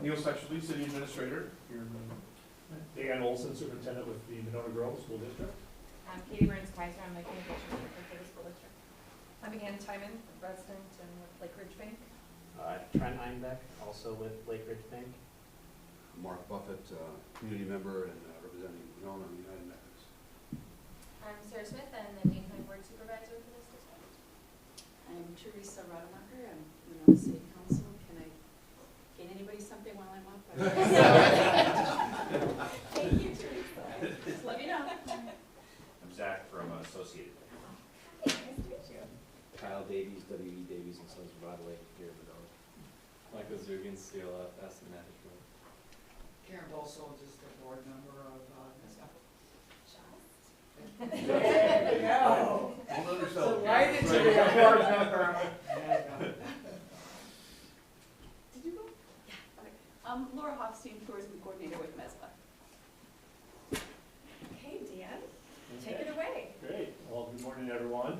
Neil Sexually, City Administrator here in Dan Olson, Superintendent with the Monona Grove School District. I'm Katie Burns-Kaiser, I'm the Communications Director for the school district. I'm Ann Timon, resident and with Lake Ridge Bank. Trent Einbeck, also with Lake Ridge Bank. Mark Buffett, community member and representing Monona United Methodist. I'm Sarah Smith, I'm the Main County Board Supervisor for this district. I'm Teresa Rademacher, I'm Monona City Council. Can I gain anybody something while I'm up? Thank you, Teresa. Just let me know. I'm Zach from Associated. Hey, nice to meet you. Kyle Davies, W.E. Davies and Sons of Broadway here in Monona. Michael Zugan, CLF, Asset Management. Karen Bolso, just a board member of MESBA. There you go. Don't undersell it. Right into the board member. Did you go? Yeah. Okay. Laura Hofstein, Tourism Coordinator with MESBA. Okay, Dan, take it away. Great. Well, good morning, everyone.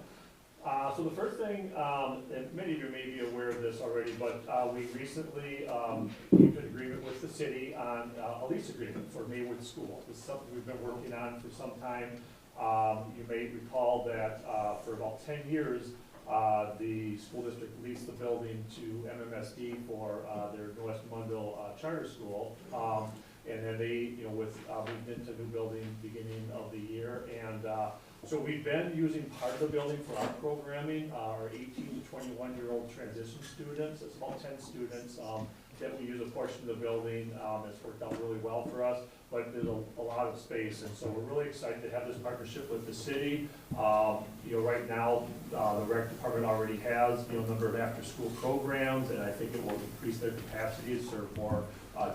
So the first thing, and many of you may be aware of this already, but we recently came to an agreement with the city on a lease agreement for Maywood School. This is something we've been working on for some time. You may recall that for about 10 years, the school district leased the building to MMSD for their Westmondo charter school. And then they, moved into a new building beginning of the year. And so we've been using part of the building for our programming, our 18 to 21-year-old transition students. It's about 10 students that we use a portion of the building. It's worked out really well for us, but there's a lot of space. And so we're really excited to have this partnership with the city. Right now, the rec department already has, a number of after-school programs, and I think it will increase their capacity to serve more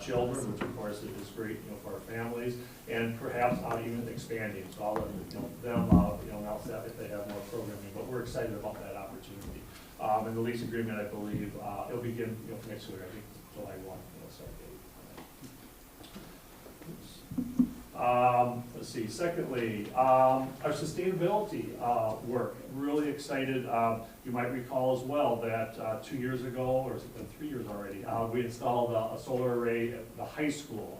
children, which of course is great, for our families, and perhaps even expanding. So I'll let them announce that if they have more programming. But we're excited about that opportunity. And the lease agreement, I believe, it'll begin for next year. I think July 1. Start date. Let's see. Secondly, our sustainability work. Really excited. You might recall as well that 2 years ago, or it's been 3 years already, we installed a solar array at the high school.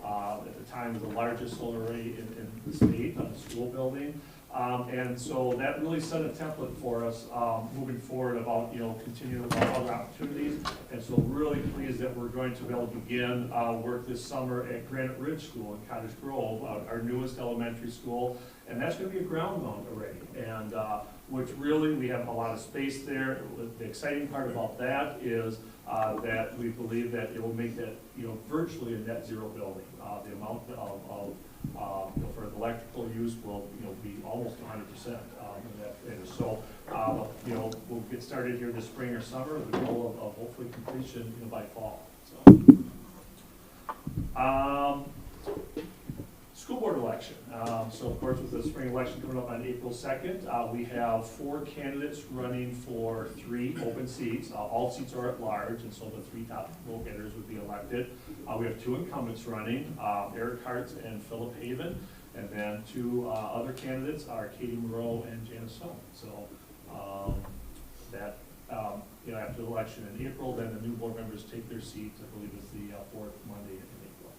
At the time, it was the largest solar array in the state on the school building. And so that really set a template for us moving forward about continuing about other opportunities. And so really pleased that we're going to be able to begin work this summer at Granite Ridge School in Cottage Grove, our newest elementary school. And that's going to be a ground mount array, and which really we have a lot of space there. The exciting part about that is that we believe that it will make that virtually a net zero building. The amount of for the electrical use will be almost 100% in that phase. So we'll get started here this spring or summer with the goal of hopefully completion by fall. So. School board election. So of course with the spring election coming up on April 2nd, we have 4 candidates running for 3 open seats. All seats are at large, and so the 3 top vote-getters would be elected. We have 2 incumbents running, Eric Hartz and Philip Haven, and then 2 other candidates are Katie Moreau and Janice Stone. So after the election in April, then the new board members take their seats. I believe it's the 4th Monday in April.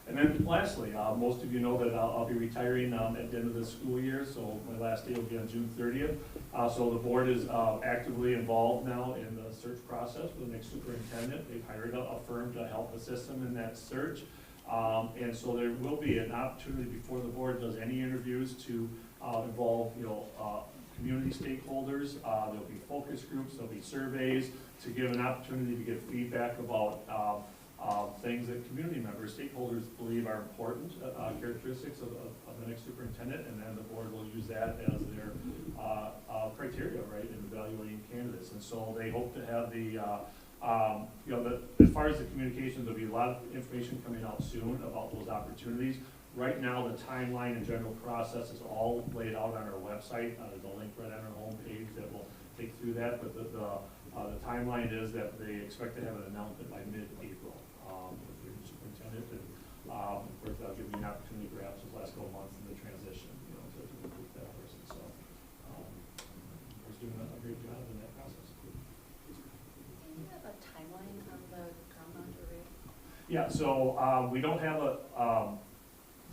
And then lastly, most of you know that I'll be retiring at the end of the school year, so my last day will be on June 30th. So the board is actively involved now in the search process for the next superintendent. They've hired a firm to help assist them in that search. And so there will be an opportunity before the board does any interviews to involve community stakeholders. There'll be focus groups, there'll be surveys to give an opportunity to get feedback about things that community members, stakeholders believe are important characteristics of the next superintendent, and then the board will use that as their criteria, right, in evaluating candidates. And so they hope to have as far as the communications, there'll be a lot of information coming out soon about those opportunities. Right now, the timeline and general process is all laid out on our website. There's a link right on our homepage that will take through that, but the timeline is that they expect to have an announcement by mid-April with the superintendent, and of course that'll give me an opportunity perhaps the last couple months in the transition, to recruit that person. So we're doing a great job in that process. Do you have a timeline on the drama Yeah, so, we don't have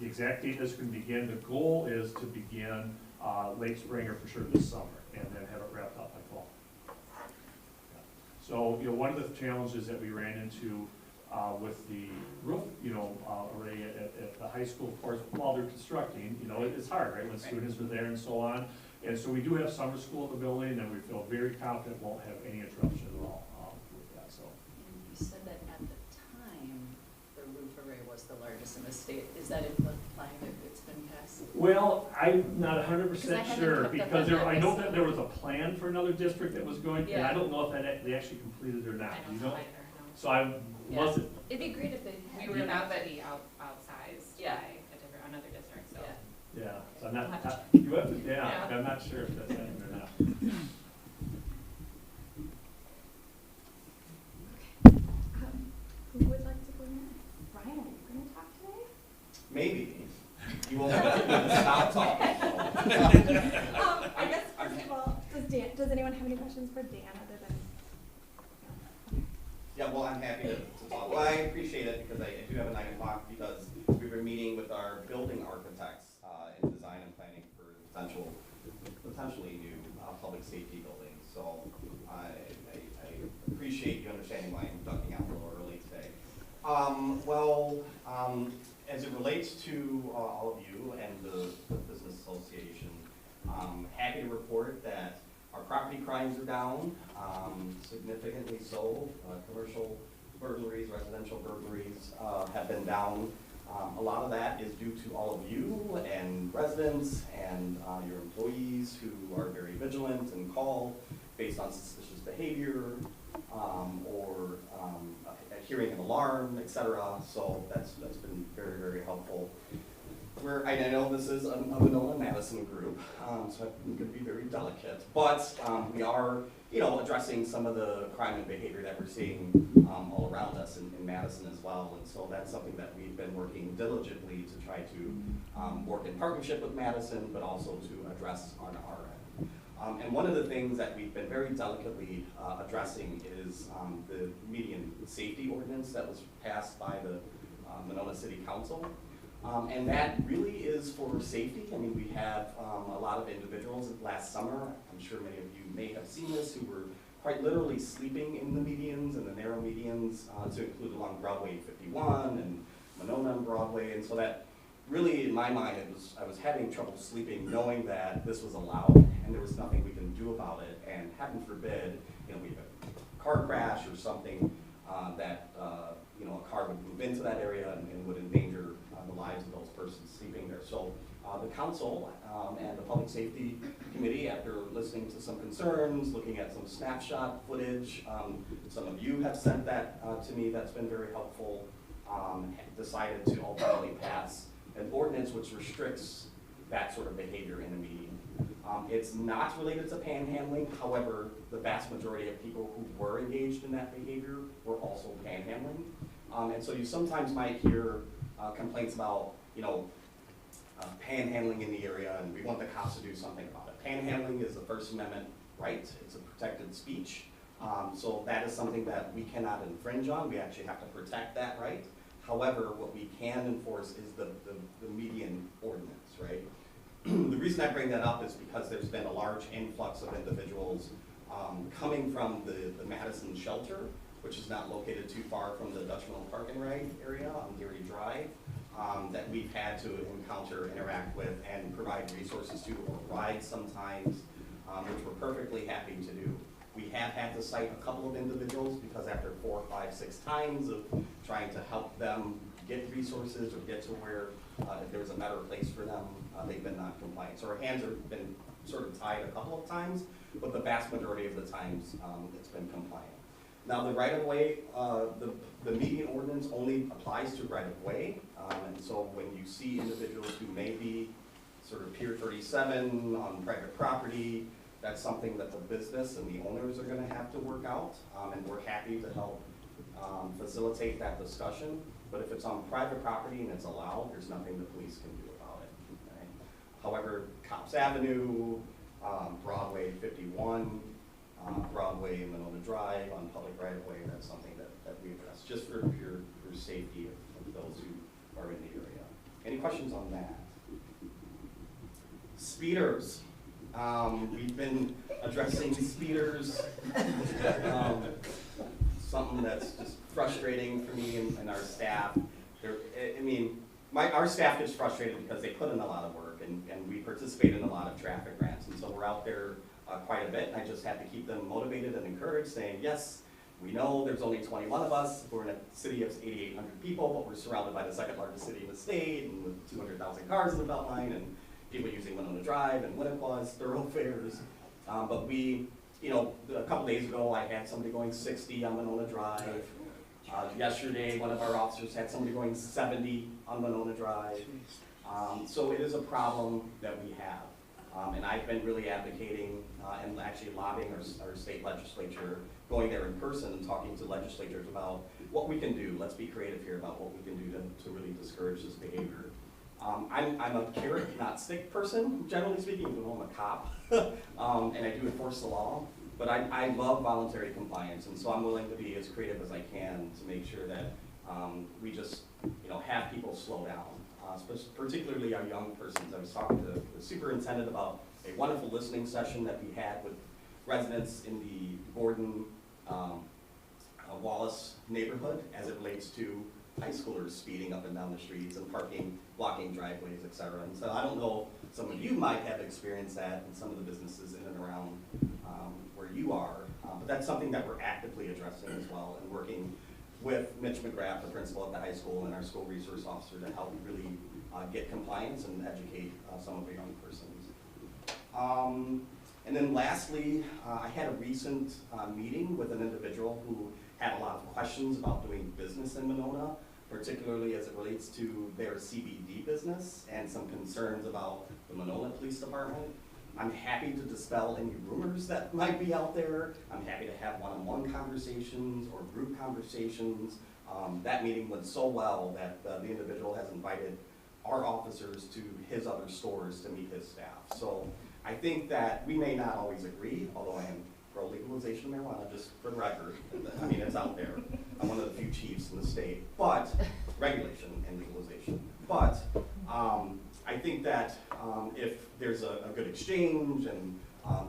the exact date this can begin. The goal is to begin, late spring or for sure this summer, and then have it wrapped up by fall. So, one of the challenges that we ran into, with the roof, array at the high school, of course, while they're constructing, it's hard, right, when students are there and so on. And so we do have summer school at the building, and we feel very confident won't have any interruption at all, with that, so. And you said that at the time, the roof array was the largest in the state. Is that in the plan that it's been passed? Well, I'm not 100% 'Cause I haven't sure, kept up because on that I know that myself. there was a plan for another district that was going, and Yeah. I don't know if they actually completed it or not, I you don't know know? either, no. So I Yeah. wasn't, It'd be great if they We had. were you know, about to be outsized Yeah. by another district, so. Yeah. yeah, so I'm not, We'll have you have to, Yeah. I'm not sure if that's happening or not. Who would like to go next? Ryan, are you gonna talk today? Maybe. You won't stop talking. I guess first of all, does anyone have any questions for Dan other than? No. Yeah, well, I'm happy to talk. Well, I appreciate it because I do have a 9 o'clock because we've been meeting with our building architects in design and planning for potentially new public safety buildings. So I appreciate you understanding why I'm ducking out a little early today. As it relates to all of you and the Business Association, happy to report that our property crimes are down, significantly so. Commercial burglaries, residential burglaries have been down. A lot of that is due to all of you and residents and your employees who are very vigilant and call based on suspicious behavior or hearing an alarm, etc. So that's been very, very helpful. I know this is a Monona Madison group, so I'm going to be very delicate, but we are, addressing some of the crime and behavior that we're seeing all around us in Madison as well, and so that's something that we've been working diligently to try to work in partnership with Madison, but also to address on our end. And one of the things that we've been very delicately addressing is the median safety ordinance that was passed by the Monona City Council. And that really is for safety. I mean, we have a lot of individuals last summer, I'm sure many of you may have seen this, who were quite literally sleeping in the medians and the narrow medians, to include along Broadway 51 and Monona and Broadway. And so that really, in my mind, I was having trouble sleeping knowing that this was allowed and there was nothing we can do about it. And heaven forbid, we have a car crash or something that a car would move into that area and would endanger the lives of those persons sleeping there. So the council and the public safety committee, after listening to some concerns, looking at some snapshot footage, some of you have sent that to me, that's been very helpful, decided to ultimately pass an ordinance which restricts that sort of behavior in a median. It's not related to panhandling, however, the vast majority of people who were engaged in that behavior were also panhandling. And so you sometimes might hear complaints about, panhandling in the area, and we want the cops to do something about it. Panhandling is a First Amendment right. It's a protected speech. So that is something that we cannot infringe on. We actually have to protect that right. However, what we can enforce is the median ordinance, right? The reason I bring that up is because there's been a large influx of individuals coming from the Madison shelter, which is not located too far from the Dutch Mill Park and Ride area on Geary Drive, that we've had to encounter, interact with, and provide resources to, or ride sometimes, which we're perfectly happy to do. We have had to cite a couple of individuals because after 4, 5, 6 times of trying to help them get resources or get to where if there was a better place for them, they've been non-compliant. So our hands have been sort of tied a couple of times, but the vast majority of the times it's been compliant. Now the right-of-way, the median ordinance only applies to right-of-way, and so when you see individuals who may be sort of Pier 37 on private property, that's something that the business and the owners are going to have to work out, and we're happy to help facilitate that discussion. But if it's on private property and it's allowed, there's nothing the police can do about it. Right? However, Cops Avenue, Broadway 51, Broadway and Monona Drive on public right of way. That's something that we address, just for your safety of those who are in the area. Any questions on that? Speeders. We've been addressing speeders. Something that's just frustrating for me and our staff. Our staff gets frustrated because they put in a lot of work and we participate in a lot of traffic grants. And so we're out there quite a bit. And I just have to keep them motivated and encouraged, saying, yes, we know there's only 21 of us. We're in a city of 8,800 people, but we're surrounded by the second largest city in the state and with 200,000 cars in the Beltline and people using Monona Drive and Winniqua's thoroughfares. But we, a couple days ago, I had somebody going 60 on Monona Drive. Yesterday, one of our officers had somebody going 70 on Monona Drive. So it is a problem that we have. And I've been really advocating and actually lobbying our state legislature, going there in person and talking to legislators about what we can do. Let's be creative here about what we can do to really discourage this behavior. I'm a carrot, not stick person, generally speaking, even though I'm a cop, and I do enforce the law. But I love voluntary compliance, and so I'm willing to be as creative as I can to make sure that we just, have people slow down, particularly our young persons. I was talking to the superintendent about a wonderful listening session that we had with residents in the Gordon Wallace neighborhood as it relates to high schoolers speeding up and down the streets and parking, blocking driveways, et cetera. And so I don't know, some of you might have experienced that in some of the businesses in and around where you are, but that's something that we're actively addressing as well and working with Mitch McGrath, the principal at the high school, and our school resource officer to help really get compliance and educate some of the young persons. And then lastly, I had a recent meeting with an individual who had a lot of questions about doing business in Monona, particularly as it relates to their CBD business and some concerns about the Monona Police Department. I'm happy to dispel any rumors that might be out there. I'm happy to have one-on-one conversations or group conversations. That meeting went so well that the individual has invited our officers to his other stores to meet his staff. So I think that we may not always agree, although I am pro legalization of marijuana, just for the record. I mean, it's out there. I'm one of the few chiefs in the state, but regulation and legalization. But I think that if there's a good exchange and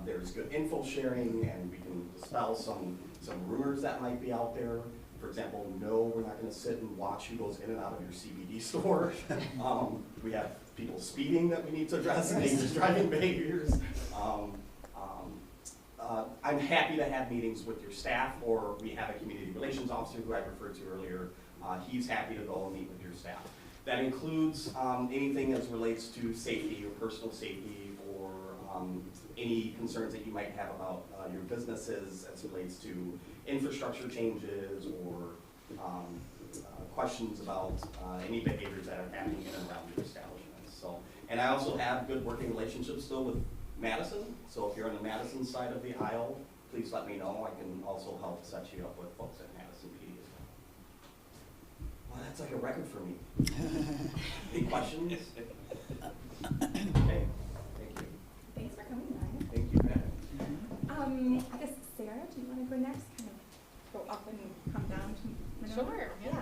there's good info sharing and we can dispel some rumors that might be out there. For example, no, we're not going to sit and watch who goes in and out of your CBD store. We have people speeding that we need to address and dangerous driving behaviors. I'm happy to have meetings with your staff, or we have a community relations officer who I referred to earlier. He's happy to go and meet with your staff. That includes anything as relates to safety or personal safety, or any concerns that you might have about your businesses as it relates to infrastructure changes, or questions about any behaviors that are happening in and around your establishments. So, and I also have good working relationships still with Madison. So if you're on the Madison side of the aisle, please let me know. I can also help set you up with folks at Madison PD as well. Well, that's like a record for me. Any questions? Okay, thank you. Thanks for coming, Ryan. Thank you. I guess, Sarah, do you want to go next? Kind of go up and come down to Monona? Sure, yeah.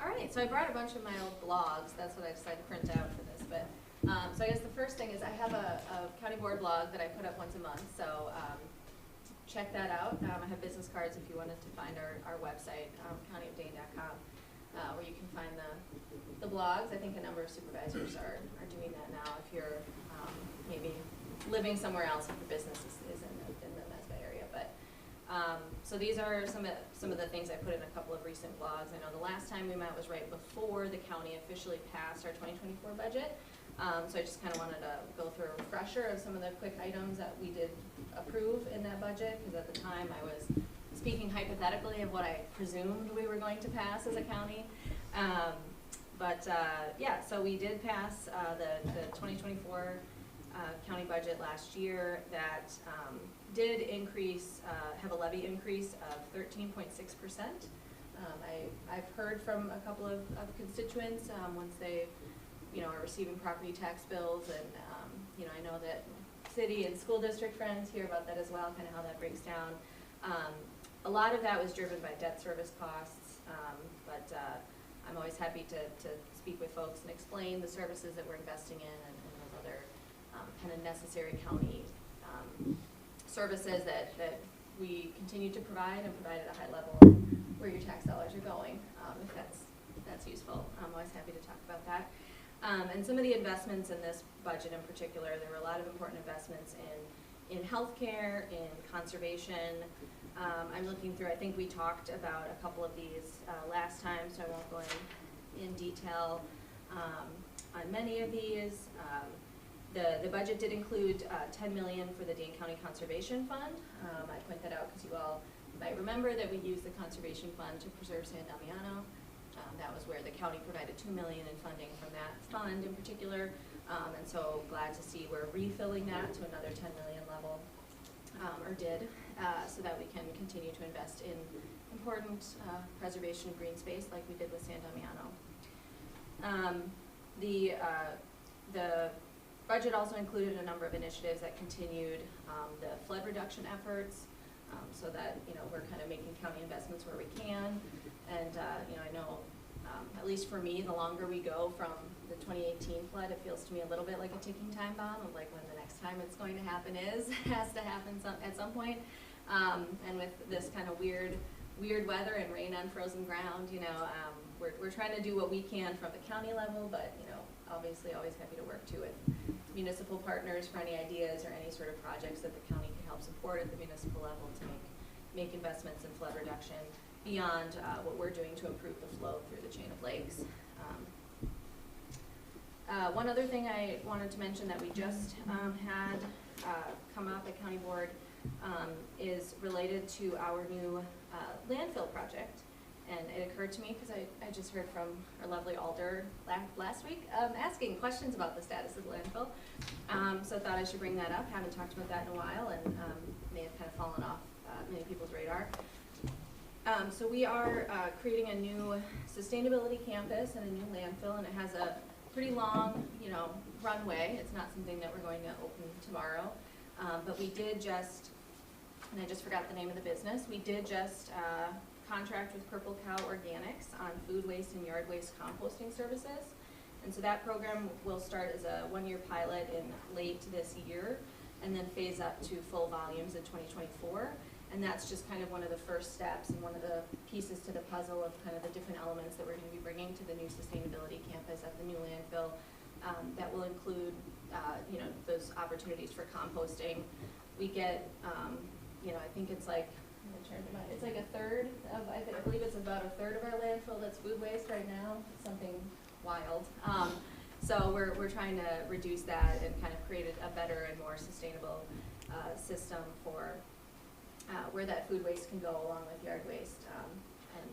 All right, so I brought a bunch of my old blogs. That's what I decided to print out for this. But so I guess the first thing is I have a county board blog that I put up once a month. So check that out. I have business cards if you wanted to find our website, countyofdane.com, where you can find the blogs. I think a number of supervisors are doing that now. If you're maybe living somewhere else, if your business is in the MESBA area, but. So these are some of the things I put in a couple of recent blogs. I know the last time we met was right before the county officially passed our 2024 budget. So I just kind of wanted to go through a refresher of some of the quick items that we did approve in that budget, because at the time I was speaking hypothetically of what I presumed we were going to pass as a county. Yeah, so we did pass the 2024 county budget last year that did increase, have a levy increase of 13.6%. I've heard from a couple of constituents once they, are receiving property tax bills, and I know that city and school district friends hear about that as well, kind of how that breaks down. A lot of that was driven by debt service costs, but I'm always happy to speak with folks and explain the services that we're investing in and those other kind of necessary county services that we continue to provide and provide at a high level, where your tax dollars are going, if that's useful. I'm always happy to talk about that. And some of the investments in this budget in particular, there were a lot of important investments in healthcare, in conservation. I'm looking through, I think we talked about a couple of these last time, so I won't go in detail on many of these. The budget did include $10 million for the Dane County Conservation Fund. I point that out because you all might remember that we used the Conservation Fund to preserve San Damiano. That was where the county provided $2 million in funding from that fund in particular. And so glad to see we're refilling that to another $10 million level, so that we can continue to invest in important preservation of green space like we did with San Damiano. The budget also included a number of initiatives that continued the flood reduction efforts, so that we're kind of making county investments where we can. And I know, at least for me, the longer we go from the 2018 flood, it feels to me a little bit like a ticking time bomb of like when the next time it's going to happen is. It has to happen at some point. And with this kind of weird weather and rain on frozen ground, we're trying to do what we can from the county level, but obviously always happy to work too with municipal partners for any ideas or any sort of projects that the county can help support at the municipal level to make investments in flood reduction beyond what we're doing to improve the flow through the chain of lakes. One other thing I wanted to mention that we just had come up at County Board is related to our new landfill project. And it occurred to me, because I just heard from our lovely Alder last week asking questions about the status of the landfill. So I thought I should bring that up. Haven't talked about that in a while, and may have kind of fallen off many people's radar. So we are creating a new sustainability campus and a new landfill, and it has a pretty long, runway. It's not something that we're going to open tomorrow, but we did just, and I just forgot the name of the business, we did just contract with Purple Cow Organics on food waste and yard waste composting services. And so that program will start as a one-year pilot in late this year and then phase up to full volumes in 2024. And that's just kind of one of the first steps and one of the pieces to the puzzle of kind of the different elements that we're going to be bringing to the new sustainability campus at the new landfill. That will include, those opportunities for composting. We get, I think it's like, it's like a third of, I believe it's about a third of our landfill that's food waste right now. It's something wild. So we're trying to reduce that and kind of create a better and more sustainable system for where that food waste can go along with yard waste, and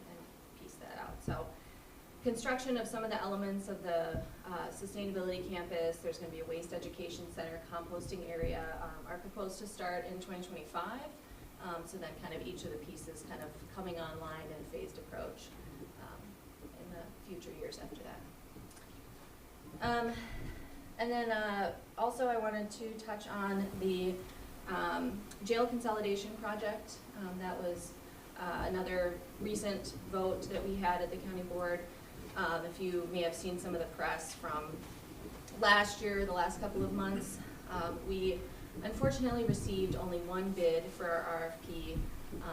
piece that out. So construction of some of the elements of the sustainability campus, there's going to be a waste education center, composting area, are proposed to start in 2025. So then kind of each of the pieces kind of coming online in a phased approach in the future years after that. And then also I wanted to touch on the jail consolidation project. That was another recent vote that we had at the county board. If you may have seen some of the press from last year, the last couple of months, we unfortunately received only one bid for our RFP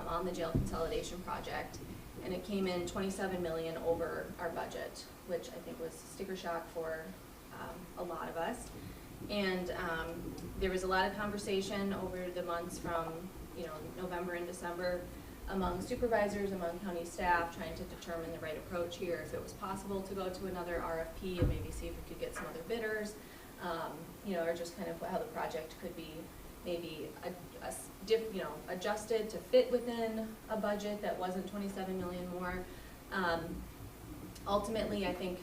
on the jail consolidation project, and it came in $27 million over our budget, which I think was sticker shock for a lot of us. And there was a lot of conversation over the months from November and December among supervisors, among county staff, trying to determine the right approach here, if it was possible to go to another RFP and maybe see if we could get some other bidders. Or just kind of how the project could be maybe adjusted to fit within a budget that wasn't $27 million more. Ultimately, I think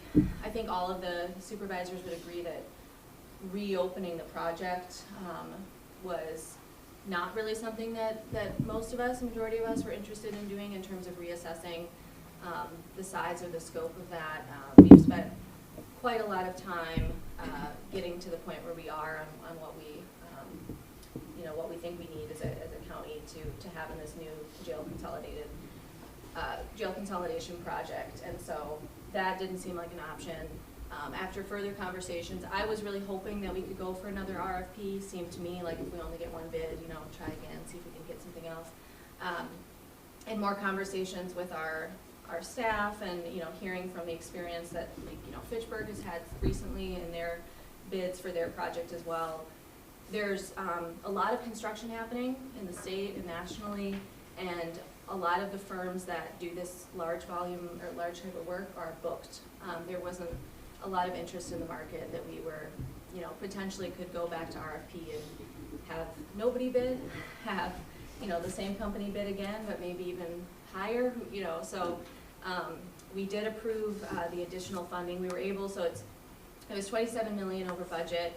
all of the supervisors would agree that reopening the project was not really something that most of us, the majority of us, were interested in doing in terms of reassessing the size or the scope of that. We've spent quite a lot of time getting to the point where we are on what we what we think we need as a county to have in this new jail consolidation project. And so that didn't seem like an option. After further conversations, I was really hoping that we could go for another RFP. Seemed to me like if we only get one bid, try again, see if we can get something else. And more conversations with our staff and, hearing from the experience that, Fitchburg has had recently in their bids for their project as well. There's a lot of construction happening in the state and nationally, and a lot of the firms that do this large volume or large type of work are booked. There wasn't a lot of interest in the market that we were, potentially could go back to RFP and have nobody bid, have, the same company bid again, but maybe even higher, so we did approve the additional funding. We were able, so it was $27 million over budget.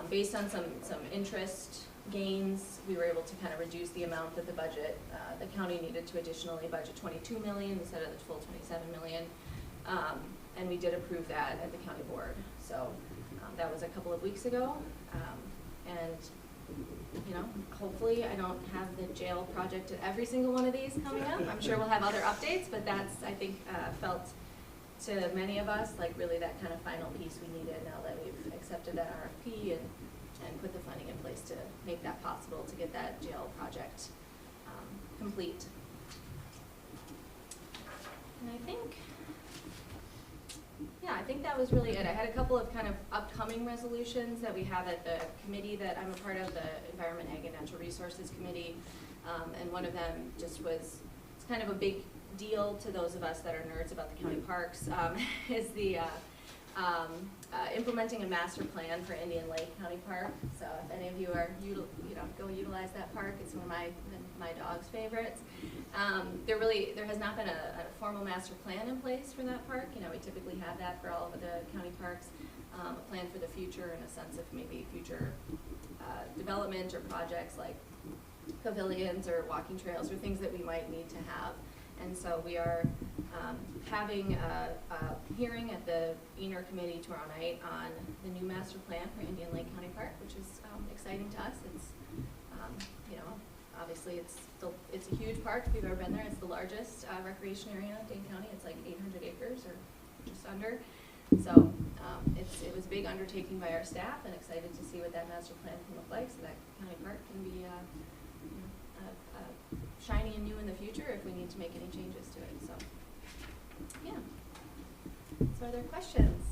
Based on some interest gains, we were able to kind of reduce the amount that the budget, the county needed to additionally budget $22 million instead of the full $27 million. And we did approve that at the county board. So that was a couple of weeks ago. And hopefully I don't have the jail project at every single one of these coming up. I'm sure we'll have other updates, but that's, I think, felt to many of us like really that kind of final piece we needed now that we've accepted that RFP and put the funding in place to make that possible to get that jail project complete. And I think that was really it. I had a couple of kind of upcoming resolutions that we have at the committee that I'm a part of, the Environment, Ag, and Natural Resources Committee. And one of them just was, it's kind of a big deal to those of us that are nerds about the county parks, is the implementing a master plan for Indian Lake County Park. So if any of you are, go utilize that park, it's one of my dog's favorites. There has not been a formal master plan in place for that park. We typically have that for all of the county parks, a plan for the future in a sense of maybe future development or projects like pavilions or walking trails or things that we might need to have. And so we are having a hearing at the EDGER committee tomorrow night on the new master plan for Indian Lake County Park, which is exciting to us. It's, obviously it's a huge park. If you've ever been there, it's the largest recreation area in Dane County. It's like 800 acres or just under. So it was a big undertaking by our staff, and excited to see what that master plan can look like so that county park can be shiny and new in the future if we need to make any changes to it. So, yeah. So are there questions?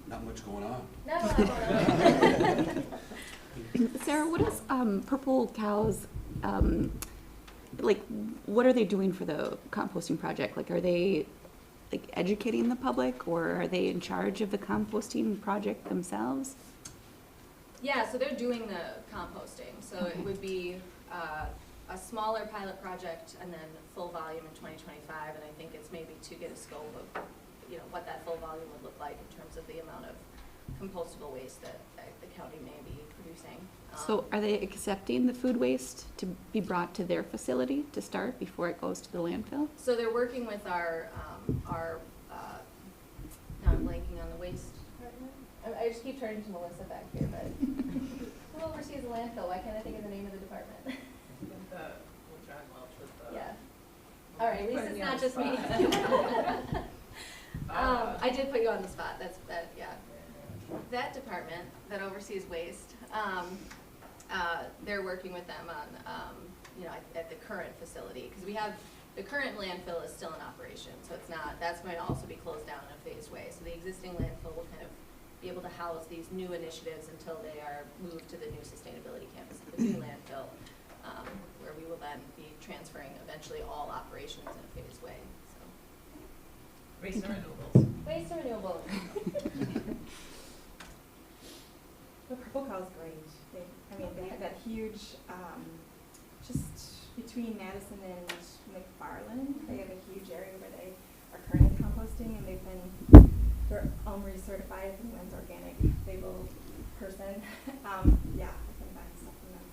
Not much going on. Not a lot going on. Sarah, what is Purple Cows, what are they doing for the composting project? Like, are they educating the public, or are they in charge of the composting project themselves? Yeah, so they're doing the composting. So it would be a smaller pilot project and then full volume in 2025. And I think it's maybe to get a scope of, what that full volume would look like in terms of the amount of compostable waste that the county may be producing. So are they accepting the food waste to be brought to their facility to start before it goes to the landfill? So they're working with our now I'm blanking on the waste department. I just keep turning to Melissa back here, but who oversees the landfill? Why can't I think of the name of the department? John Welch with the. Yeah. All right, at least it's not just me. I did put you on the spot. Yeah. That department that oversees waste, they're working with them on, at the current facility, because we have, the current landfill is still in operation, so it's not, that's going to also be closed down in a phased way. So the existing landfill will kind of be able to house these new initiatives until they are moved to the new sustainability campus at the new landfill, where we will then be transferring eventually all operations in a phased way. So. Waste and renewables. Waste and renewables. The Purple Cow's great. They have that huge, just between Madison and McFarland, they have a huge area where they are currently composting, and they're OMRI certified, and one's organic label person. Yeah, I can buy stuff from them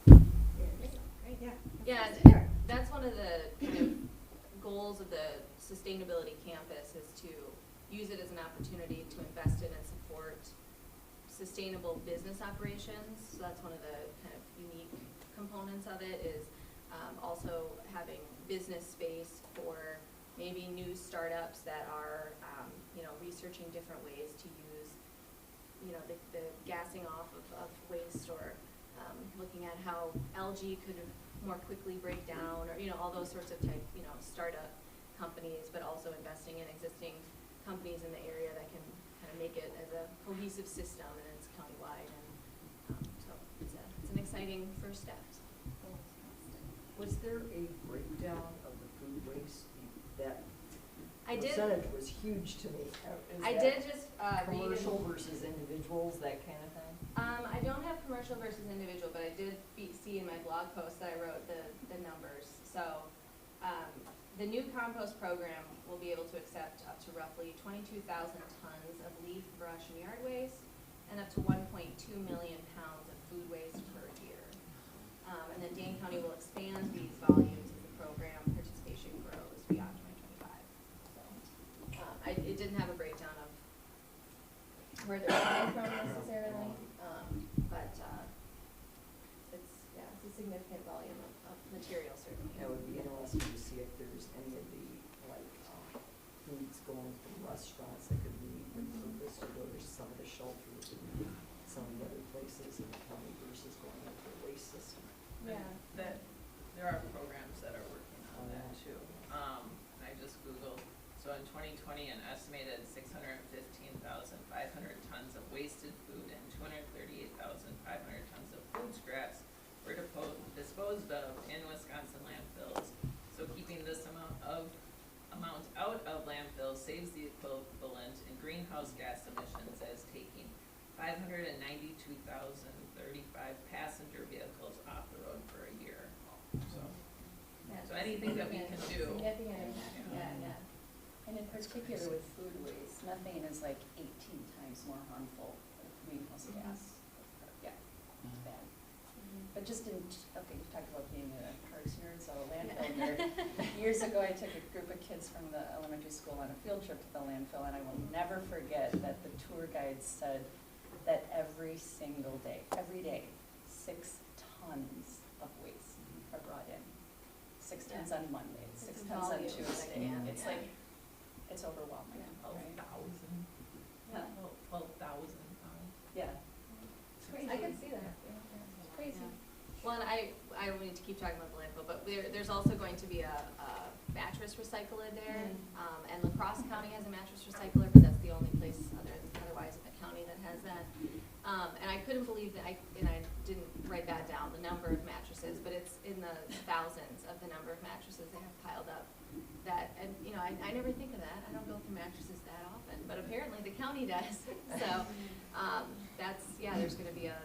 for years. Great, yeah. Yeah, that's one of the kind of goals of the sustainability campus, is to use it as an opportunity to invest in and support sustainable business operations. So that's one of the kind of unique components of it is also having business space for maybe new startups that are, researching different ways to use, the gassing off of waste or looking at how algae could more quickly break down or, all those sorts of type, startup companies, but also investing in existing companies in the area that can kind of make it as a cohesive system and it's countywide. And so it's an exciting first step. Was there a breakdown of the food waste? That I did. percentage was huge to me. I did just read. Commercial versus individuals, that kind of thing? I don't have commercial versus individual, but I did see in my blog post that I wrote the numbers. So the new compost program will be able to accept up to roughly 22,000 tons of leaf, brush, and yard waste, and up to 1.2 million pounds of food waste per year. And then Dane County will expand these volumes as the program participation grows beyond 2025. So it didn't have a breakdown of where they're coming from necessarily, but it's a significant volume of material certainly. That would be interesting to see if there's any of the, foods going from restaurants that could be repurposed to go to some of the shelters and some of the other places in the county versus going into the waste system. Yeah. That there are programs that are working on that too. I just Googled, so in 2020, an estimated 615,500 tons of wasted food and 238,500 tons of food scraps were disposed of in Wisconsin landfills. So keeping this amount out of landfills saves the equivalent in greenhouse gas emissions as taking 592,035 passenger vehicles off the road for a year. So anything that we can do. Significant impact, yeah. And in particular with food waste, methane is like 18 times more harmful than greenhouse gas. Yeah, it's bad. But just you talked about being a parks nerd, so a landfill nerd. Years ago, I took a group of kids from the elementary school on a field trip to the landfill, and I will never forget that the tour guide said that every single day, 6 tons of waste are brought in. 6 tons on Monday, 6 tons on Tuesday. It's like, it's overwhelming. 12,000. Huh? 12,000 pounds. Yeah. It's crazy. I can see that. It's crazy. Well, and I don't need to keep talking about the landfill, but there's also going to be a mattress recycler there. And La Crosse County has a mattress recycler, but that's the only place otherwise in the county that has that. And I couldn't believe that, and I didn't write that down, the number of mattresses, but it's in the thousands of the number of mattresses they have piled up. I never think of that. I don't go through mattresses that often, but apparently the county does. So there's going to be a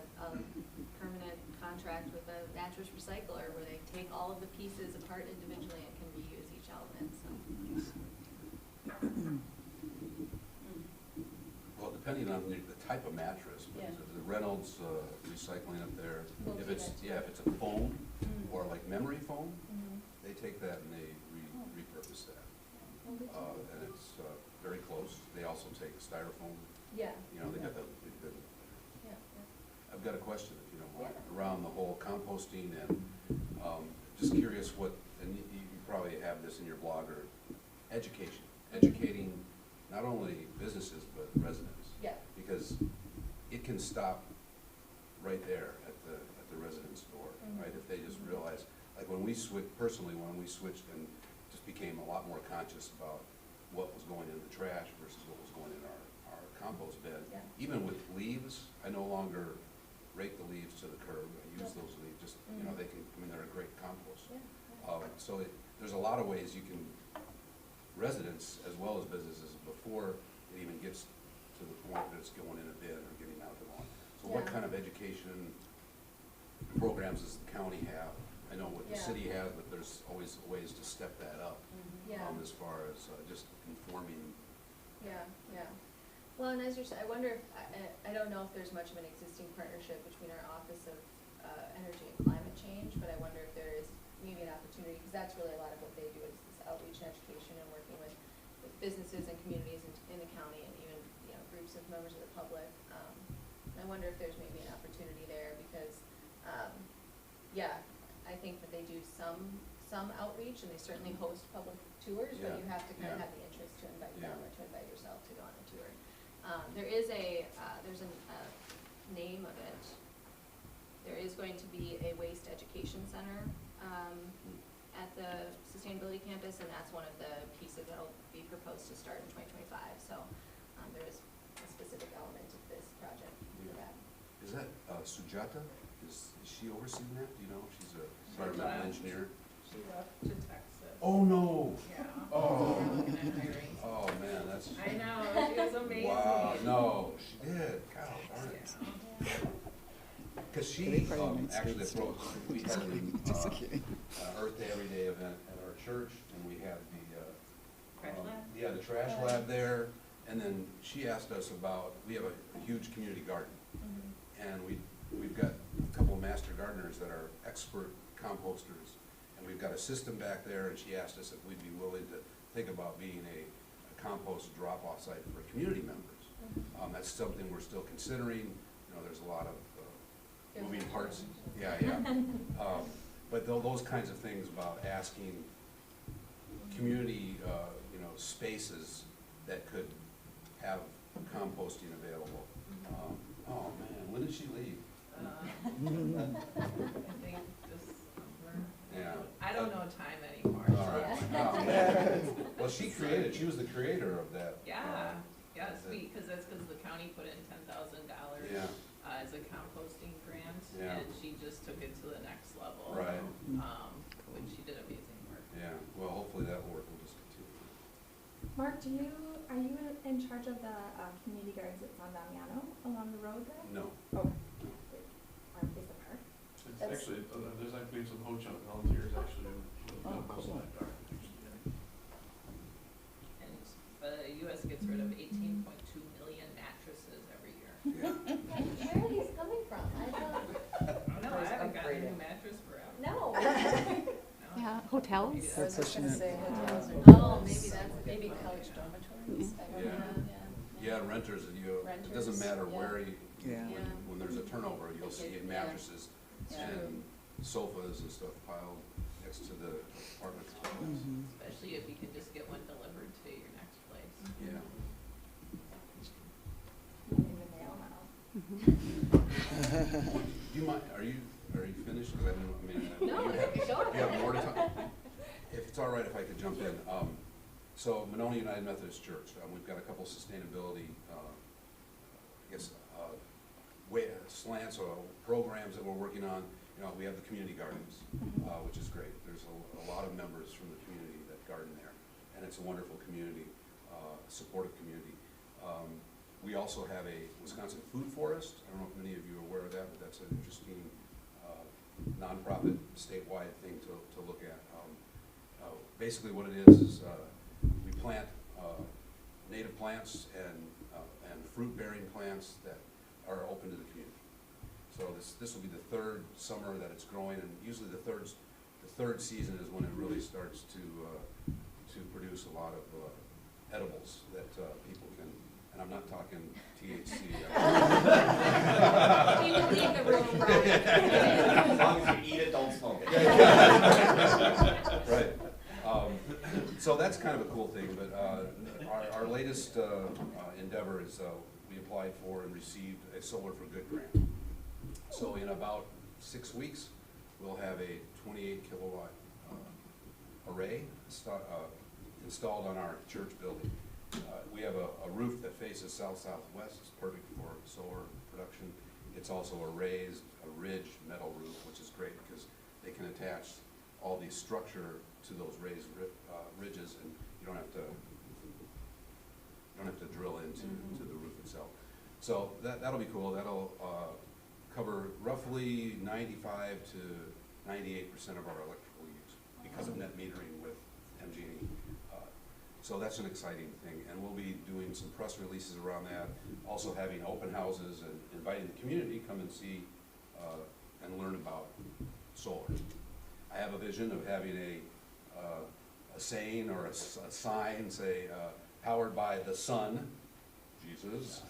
permanent contract with a mattress recycler where they take all of the pieces apart individually and can reuse each element. So. Well, depending on the type of mattress, but the Reynolds recycling up there, if it's a foam or like memory foam, they take that and they repurpose that. And it's very close. They also take styrofoam. Yeah. They got the. I've got a question, if you don't mind, around the whole composting and just curious and you probably have this in your blog, or educating not only businesses but residents. Yeah. Because it can stop right there at the resident's door, right? If they just realize, like when we switched and just became a lot more conscious about what was going in the trash versus what was going in our compost bed. Yeah. Even with leaves, I no longer rake the leaves to the curb. I use those leaves, just, they're a great compost. Yeah. So there's a lot of ways you can, residents as well as businesses, before it even gets to the point that it's going in a bin or getting out the lawn. So what kind of education programs does the county have? I know what the city has, but there's always ways to step that up. As far as just informing. Yeah. Well, and as you're saying, I wonder if, I don't know if there's much of an existing partnership between our Office of Energy and Climate Change, but I wonder if there is maybe an opportunity, because that's really a lot of what they do is this outreach and education and working with businesses and communities in the county and even groups of members of the public. I wonder if there's maybe an opportunity there because, yeah, I think that they do some outreach and they certainly host public tours, but Yeah, you have to kind of yeah. have the interest to invite Yeah. them or to invite yourself to go on a tour. There's a name of it. There is going to be a waste education center, at the sustainability campus, and that's one of the pieces that'll be proposed to start in 2025. So there is a specific element of this project for that. Is that Sujata? Is she overseeing that? Do you know? She's a environmental engineer. She left to Texas. Oh, no. Yeah. Oh. We're looking at hiring. Oh, man, that's. I know, she was amazing. Wow, no, she did. God darn it. Yeah. Because she, actually, we had the Earth Day Every Day event at our church, and we had the, Trash lab? yeah, the trash lab there, and then she asked us about, we have a huge community garden, and we've got a couple of master gardeners that are expert composters, and we've got a system back there, and she asked us if we'd be willing to think about being a compost drop-off site for community members. That's something we're still considering. You know, there's a lot of moving parts. Yeah, yeah. But those kinds of things about asking community, you know, spaces that could have composting available. Oh man, when did she leave? I think this summer. Yeah. I don't know time anymore. All so- right. Oh, man. Well, she was the creator of that. Yeah, yeah, sweet, because that's because the county put in $10,000 Yeah, as a composting grant, Yeah. and she just took it to the next level. right, When she did amazing work. yeah. Well, hopefully that will work. We'll just continue. Mark, are you in charge of the community gardens at San Damiano along the road there? No. Okay. Is the park? It's That's- actually, there's actually some Ho-Chunk volunteers actually who Oh, most of cool. that garden, actually. And the US gets rid of 18.2 million mattresses every year. Yeah. Where are these coming from? I thought, No, I haven't gotten a Upgraded. new mattress forever. no. No. Yeah, hotels? Maybe I was just gonna say hotels or. Oh, maybe that's a Maybe big college one. dormitories. I don't Yeah. know. Yeah, renters, it doesn't Renters, matter yeah. where you, Yeah. when there's a turnover, you'll see Yeah. mattresses Yeah. and sofas and stuff piled next to the apartment complex. Especially if you can just get one delivered to your next place. Yeah. In the mail now. Do you mind, are you finished? 'Cause I don't, I mean. No, you have- keep going. You have more to talk? If it's all right if I could jump in. So Monona United Methodist Church, we've got a couple sustainability, I guess, slants or programs that we're working on. You know, we have the community gardens, which is great. There's a lot of members from the community that garden there, and it's a wonderful community, supportive community. We also have a Wisconsin Food Forest. I don't know if many of you are aware of that, but that's an interesting nonprofit statewide thing to look at. Basically what it is we plant native plants and fruit-bearing plants that are open to the community. So this will be the third summer that it's growing, and usually the third season is when it really starts to produce a lot of edibles that people can. And I'm not talking THC. You can leave the room, Brian. As long as you eat it, don't smoke it. Right. So that's kind of a cool thing, but our latest endeavor is we applied for and received a Solar for Good grant. So in about 6 weeks, we'll have a 28 kilowatt array installed on our church building. We have a roof that faces south-southwest. It's perfect for solar production. It's also a ridge metal roof, which is great because they can attach all the structure to those raised ridges, and you don't have to drill into the roof itself. So that'll be cool. That'll cover roughly 95 to 98% of our electrical use because of net metering with MG&E. So that's an exciting thing, and we'll be doing some press releases around that. Also having open houses and inviting the community come and see and learn about solar. I have a vision of having a saying or a sign say, powered by the sun, Jesus,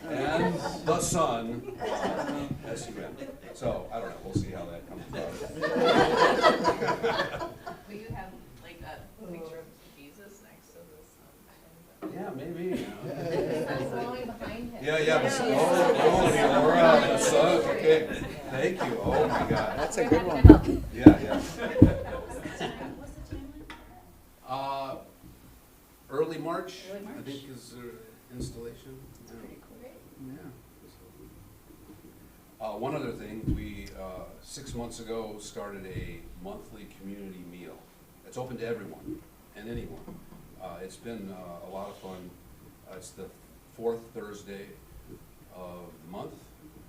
and the Sun, S-U-N. So, I don't know, we'll see how that comes about. Will you have like a picture of Jesus next to this? Yeah, maybe. The sun's glowing behind him. Yeah, the sun, oh, Laura, the sun, okay, thank you, oh my God. That's a good one. Yeah. What's the timeline? Early March, Early I March. think is installation. Yeah. Pretty cool. Yeah. One other thing, we, 6 months ago, started a monthly community meal. It's open to everyone and anyone. It's been a lot of fun. It's the 4th Thursday of the month,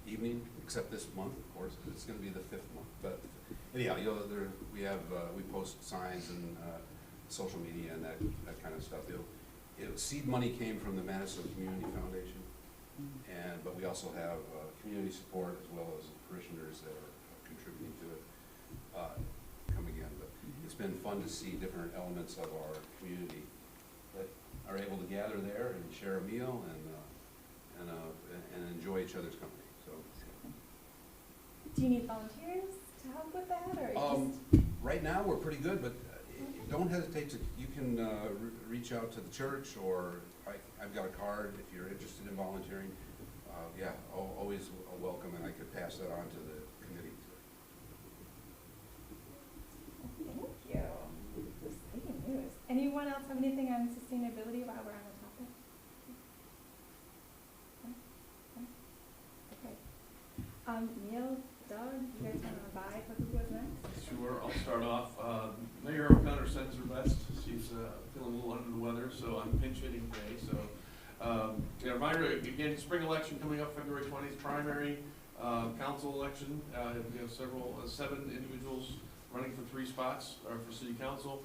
evening, except this month, of course. It's gonna be the 5th month. But anyhow, we post signs and social media and that kind of stuff. Seed money came from the Madison Community Foundation, but we also have community support as well as parishioners that are contributing to it coming in. But it's been fun to see different elements of our community that are able to gather there and share a meal and enjoy each other's company. So Do you need volunteers to help with that, or just? right now we're pretty good, but don't hesitate to, you can reach out to the church, or I've got a card if you're interested in volunteering. Yeah, always welcome, and I could pass that on to the committee. Thank you. Exciting news. Anyone else have anything on sustainability while we're on the topic? No? No? Okay. Neil, Doug, you guys want to buy for who goes next? Sure, I'll start off. Mayor O'Connor sends her best. She's feeling a little under the weather, so I'm pinch hitting today. So, yeah, reminder, again, spring election coming up February 20th, primary, council election. We have 7 individuals running for 3 spots for city council.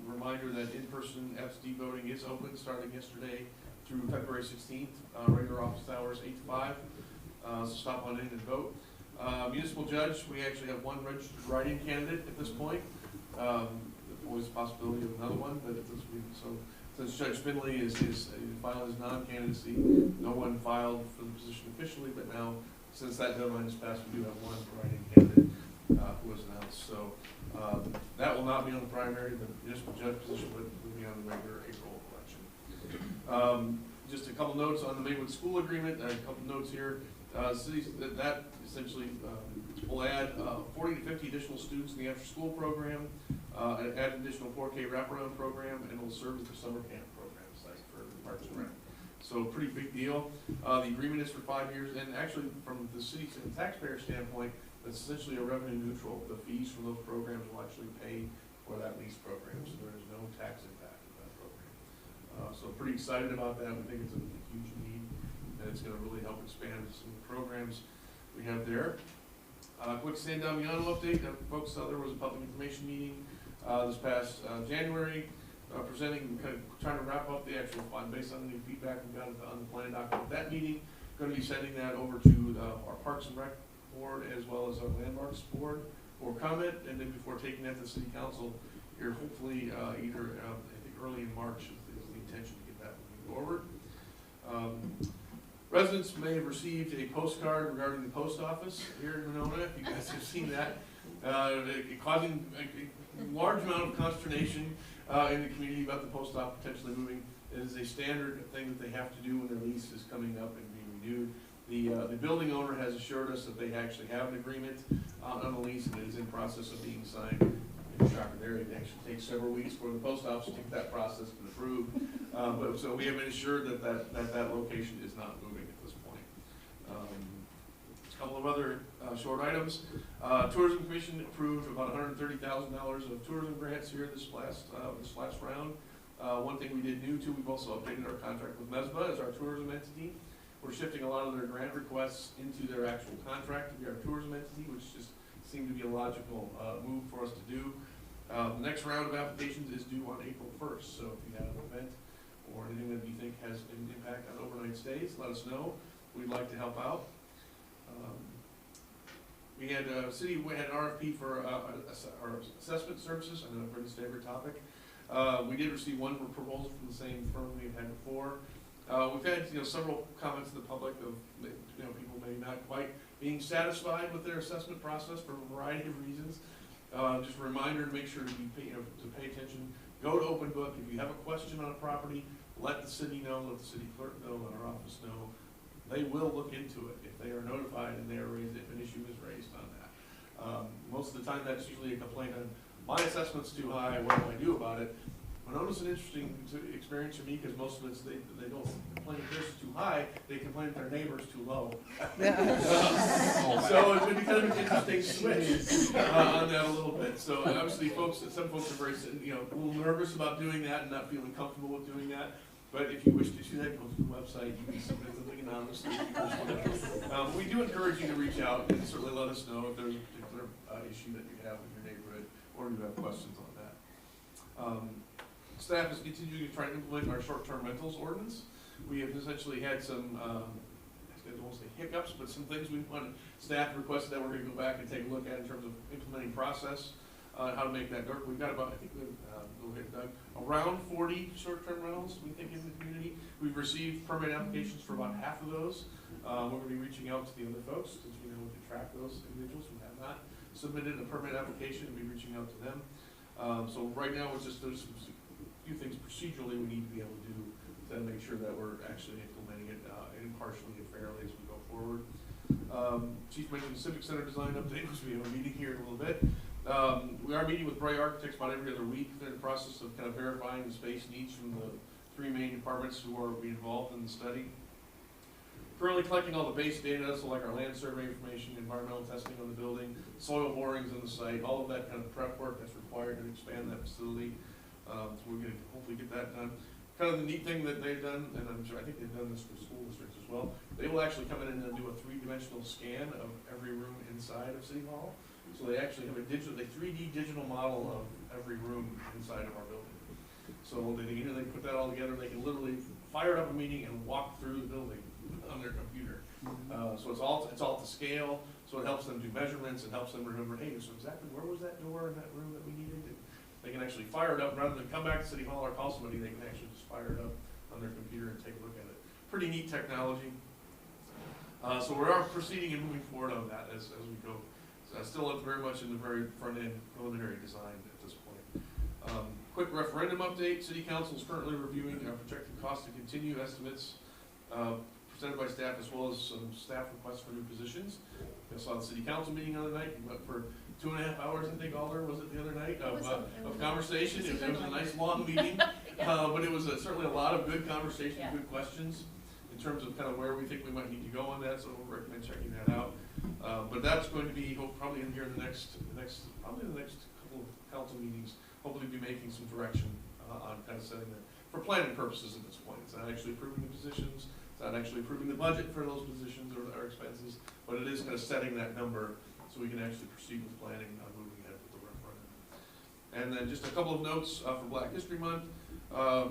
Reminder that in-person absentee voting is open starting yesterday through February 16th. Regular office hours 8 to 5. So stop on in and vote. Municipal judge, we actually have 1 registered write-in candidate at this point. Always a possibility of another one, but since Judge Finley is filed his non-candidacy, no one filed for the position officially, but now, since that deadline is passed, we do have 1 write-in candidate who was announced. So that will not be on the primary, the municipal judge position, but will be on the regular April election. Just a couple notes on the Maywood School Agreement, a couple notes here. Cities that essentially will add 40 to 50 additional students in the after-school program, add an additional 4K wraparound program, and will serve as the summer camp program site for Parks and Rec. So pretty big deal. The agreement is for 5 years, and actually from the city and taxpayer standpoint, it's essentially a revenue neutral. The fees from those programs will actually pay for that lease program, so there is no tax impact of that program. So pretty excited about that. We think it's a huge need, and it's going to really help expand some of the programs we have there. Quick San Damiano update. Folks, there was a public information meeting this past January, presenting, kind of trying to wrap up the actual fund based on the new feedback we got on the plan document. That meeting, going to be sending that over to our Parks and Rec board as well as our Landmarks board for comment, and then before taking that to the city council here, hopefully either I think early in March is the intention to get that moving forward. Residents may have received a postcard regarding the post office here in Winona, if you guys have seen that, causing a large amount of consternation in the community about the post office potentially moving. It is a standard thing that they have to do when their lease is coming up and being renewed. The building owner has assured us that they actually have an agreement on the lease, and it is in process of being signed. Shocker there, it actually takes several weeks for the post office to take that process to approve. But so we have been assured that location is not moving at this point. A couple of other short items. Tourism Commission approved about $130,000 of tourism grants here this last round. One thing we did new too, we've also updated our contract with MESBA as our tourism entity. We're shifting a lot of their grant requests into their actual contract to be our tourism entity, which just seemed to be a logical move for us to do. The next round of applications is due on April 1st, so if you have an event or anything that you think has an impact on overnight stays, let us know. We'd like to help out. We had city had an RFP for our assessment services. I know everybody's favorite topic. We did receive 1 proposal from the same firm we've had before. We've had several comments in the public of not quite being satisfied with their assessment process for a variety of reasons. Just a reminder to make sure to pay attention. Go to Open Book. If you have a question on a property, let the city know, let the city clerk know, let our office know. They will look into it if they are notified and they are raised, if an issue is raised on that. Most of the time, that's usually a complaint on, my assessment's too high, what do I do about it? I noticed an interesting experience for me, because most of it's, they don't complain if theirs is too high, they complain if their neighbor's too low. So it's been kind of an interesting switch on that a little bit. So obviously some folks are very, a little nervous about doing that and not feeling comfortable with doing that. But if you wish to do that, go to the website, you can submit something anonymously. We do encourage you to reach out and certainly let us know if there's a particular issue that you have in your neighborhood, or you have questions on that. Staff is continuing to try to implement our short-term rentals ordinance. We have essentially had some, I won't say hiccups, but some things we wanted, staff requested that we're going to go back and take a look at in terms of implementing process, how to make that work. We've got about, I think we've, go ahead, Doug, around 40 short-term rentals, we think, in the community. We've received permit applications for about half of those. We're going to be reaching out to the other folks, since we know we can track those individuals who have not submitted a permit application, and be reaching out to them. So right now, it's just, there's a few things procedurally we need to be able to do to make sure that we're actually implementing it impartially and fairly as we go forward. Chief mentioned the Civic Center design update, because we have a meeting here in a little bit. We are meeting with Bray Architects about every other week. They're in the process of kind of verifying the space needs from the 3 main departments who are involved in the study. Currently collecting all the base data, so like our land survey information, environmental testing on the building, soil borings on the site, all of that kind of prep work that's required to expand that facility. So we're going to hopefully get that done. Kind of the neat thing that they've done, and I think they've done this for school districts as well, they will actually come in and do a 3-dimensional scan of every room inside of City Hall. So they actually have a 3D digital model of every room inside of our building. So they put that all together, they can literally fire up a meeting and walk through the building on their computer. So it's all to scale, so it helps them do measurements, it helps them remember, hey, so exactly where was that door in that room that we needed? And they can actually fire it up, rather than come back to City Hall or call somebody, they can actually just fire it up on their computer and take a look at it. Pretty neat technology. So we are proceeding and moving forward on that as we go. So still very much in the very front end preliminary design at this point. Quick referendum update. City Council is currently reviewing our projected cost to continue estimates presented by staff, as well as some staff requests for new positions. I saw the City Council meeting the other night. We went for 2.5 hours, I think, Alder, was it the other night, of conversation. It was a nice long meeting, but it was certainly a lot of good conversation, good questions in terms of kind of where we think we might need to go on that, so we'll recommend checking that out. But that's going to be probably in here in the next couple of council meetings, hopefully be making some direction on kind of setting that, for planning purposes at this point. It's not actually approving the positions, it's not actually approving the budget for those positions or expenses, but it is kind of setting that number so we can actually proceed with planning on moving ahead with the referendum. And then just a couple of notes for Black History Month.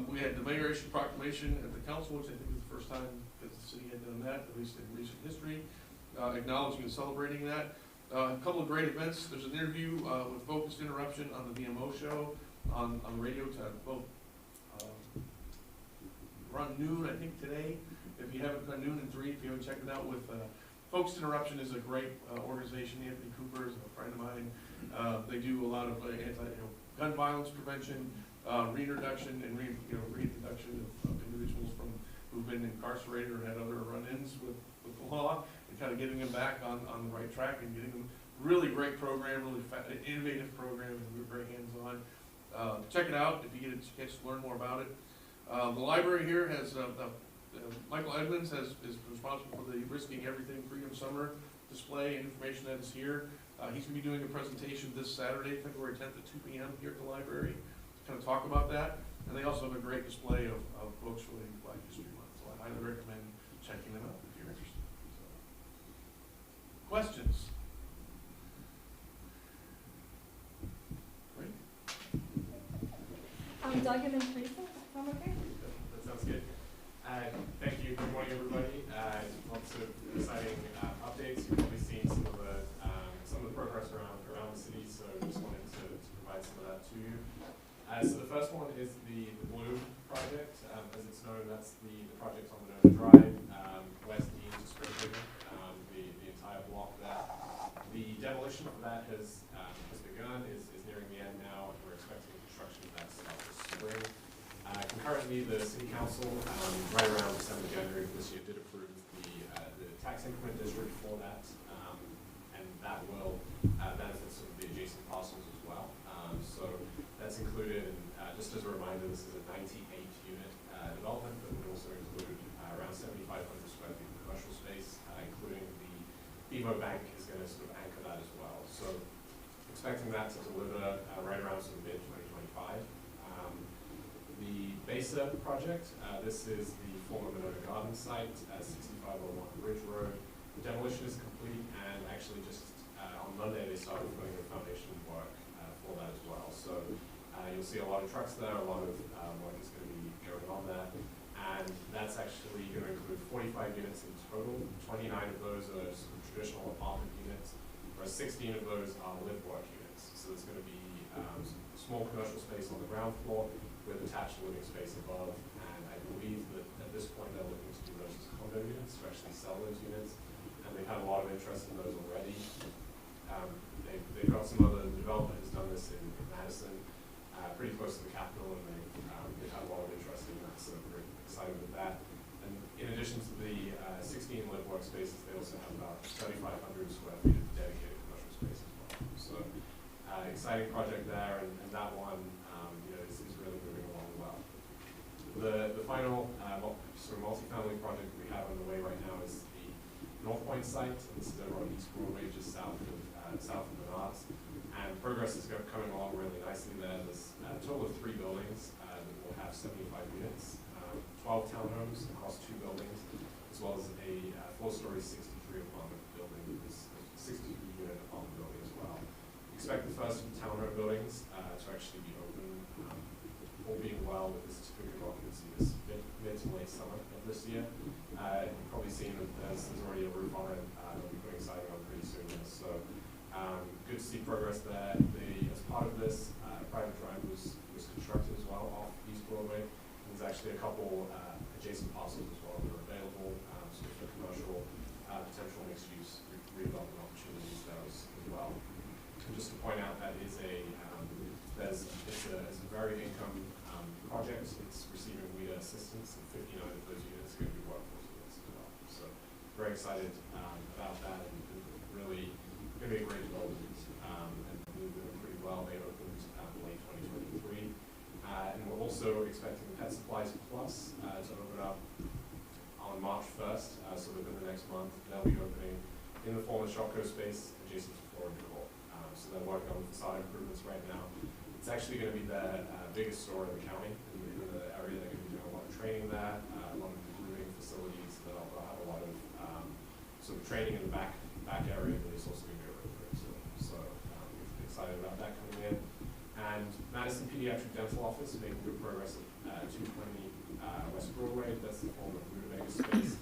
We had the mayor issue proclamation at the council, which I think is the first time that the city had done that, at least in recent history, acknowledging and celebrating that. A couple of great events. There's an interview with Focused Interruption on the VMO show on the radio around noon, I think, today. If you haven't, noon and 3, if you haven't checked it out, with Focused Interruption is a great organization. Anthony Cooper is a friend of mine. They do a lot of gun violence prevention, reintroduction and reintroduction of individuals who've been incarcerated or had other run-ins with the law, and kind of getting them back on the right track and getting them really great program, really innovative program, and we're very hands-on. Check it out if you get a chance to learn more about it. The library here has Michael Edmonds is responsible for the Risking Everything Freedom Summer display and information that is here. He's going to be doing a presentation this Saturday, February 10th at 2 p.m. here at the library to kind of talk about that. And they also have a great display of books relating to Black History Month, so I highly recommend checking them out if you're interested. So. Questions? Great. Doug and then Teresa, sound okay? That sounds good. Thank you. Good morning, everybody. Lots of exciting updates. You've probably seen some of the progress around the city, so just wanted to provide some of that to you. So the first one is the Blue project. As it's known, that's the project on the Drive, west Dean to Spring River, the that's included, and just as a reminder, this is a 98-unit development, but would also include around 7,500 square feet of commercial space, including the BMO Bank is going to sort of anchor that as well. So expecting that to deliver right around sort of mid-2025. The MESBA project, this is the former Monona Garden site at 6501 Ridge Road. The demolition is complete, and actually just on Monday they started putting the foundation work for that as well. So you'll see a lot of trucks there, a lot of work is going to be going on there. And that's actually going to include 45 units in total. 29 of those are sort of traditional apartment units, whereas 16 of those are live work units. So there's going to be some small commercial space on the ground floor with attached living space above. And I believe that at this point they're looking to do those as condo units, to actually sell those units. And they've had a lot of interest in those already. They've got some other development has done this in Madison, pretty close to the Capitol, and they've had a lot of interest in that, so we're excited with that. And in addition to the 16 live workspaces, they also have about 3,500 square feet of dedicated commercial space as well. So exciting project there, and that one is really moving along well. The final sort of multifamily project we have underway right now is the North Point site. This is over on East Broadway, just south of Menards. And progress is coming along really nicely there. There's a total of 3 buildings that will have 75 units, 12 townhomes across 2 buildings, as well as a 4-story 63 apartment building, this 63-unit apartment building as well. We expect the first townhome buildings to actually be open, all being well with the certificate of occupancy this mid to late summer of this year. You've probably seen that there's already a roof on it. They'll be putting siding on pretty soon. So good to see progress there. As part of this, a private drive was constructed as well off East Broadway. There's actually a couple adjacent parcels as well that are available, sort of for commercial, potential mixed-use redevelopment opportunities there as well. And just to point out, that is it's a varied income project. It's receiving WIDA assistance, and 59 of those units are going to be workforce units as well. So very excited about that, and really going to be a great development, and we're doing pretty well. They opened late 2023, and we're also expecting Pet Supplies Plus to open up on March 1st, so within the next month. They'll be opening in the former Shopko space adjacent to Florida Court. So they're working on the facade improvements right now. It's actually going to be their biggest store in the county, in the area. They're going to be doing a lot of training there, a lot of grooming facilities. They'll have a lot of sort of training in the back area, but it's also going to be so excited about that coming in. And Madison Pediatric Dental Office making good progress at 220 West Broadway. That's the former Rutabaga space,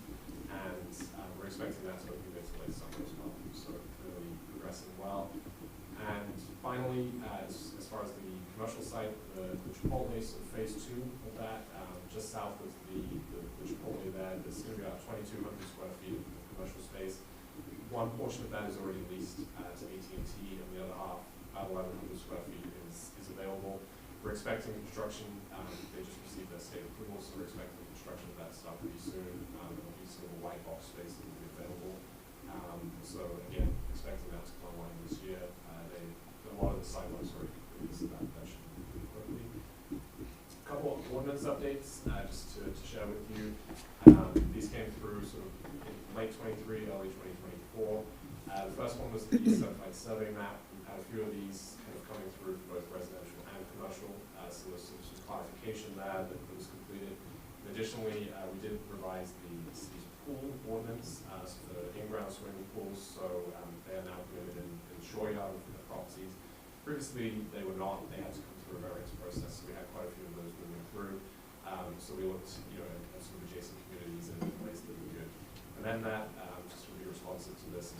and we're expecting that to open mid to late summer as well. So really progressing well. And finally, as far as the commercial site, the Chipotle, so phase 2 of that, just south of the Chipotle there, there's going to be about 2,200 square feet of commercial space. One portion of that is already leased to AT&T, and the other half, about 1,100 square feet, is available. We're expecting construction. They just received their state approval, so we're expecting construction of that to start pretty soon. There'll be some of the white box space that will be available. So again, expecting that to come online this year. A lot of the sidewalks are already completed, so that should move pretty quickly. A couple of ordinance updates just to share with you. These came through sort of in late 23, early 2024. The first one was the certified survey map. We've had a few of these kind of coming through for both residential and commercial, so there's some clarification there that was completed. And additionally, we did revise the city's pool ordinance, so for in-ground swimming pools, so they are now permitted in shore yard properties. Previously, they were not. They had to come through a variance process, so we had quite a few of those moving through. So we looked, at some adjacent communities in ways that we could amend that, just to be responsive to this.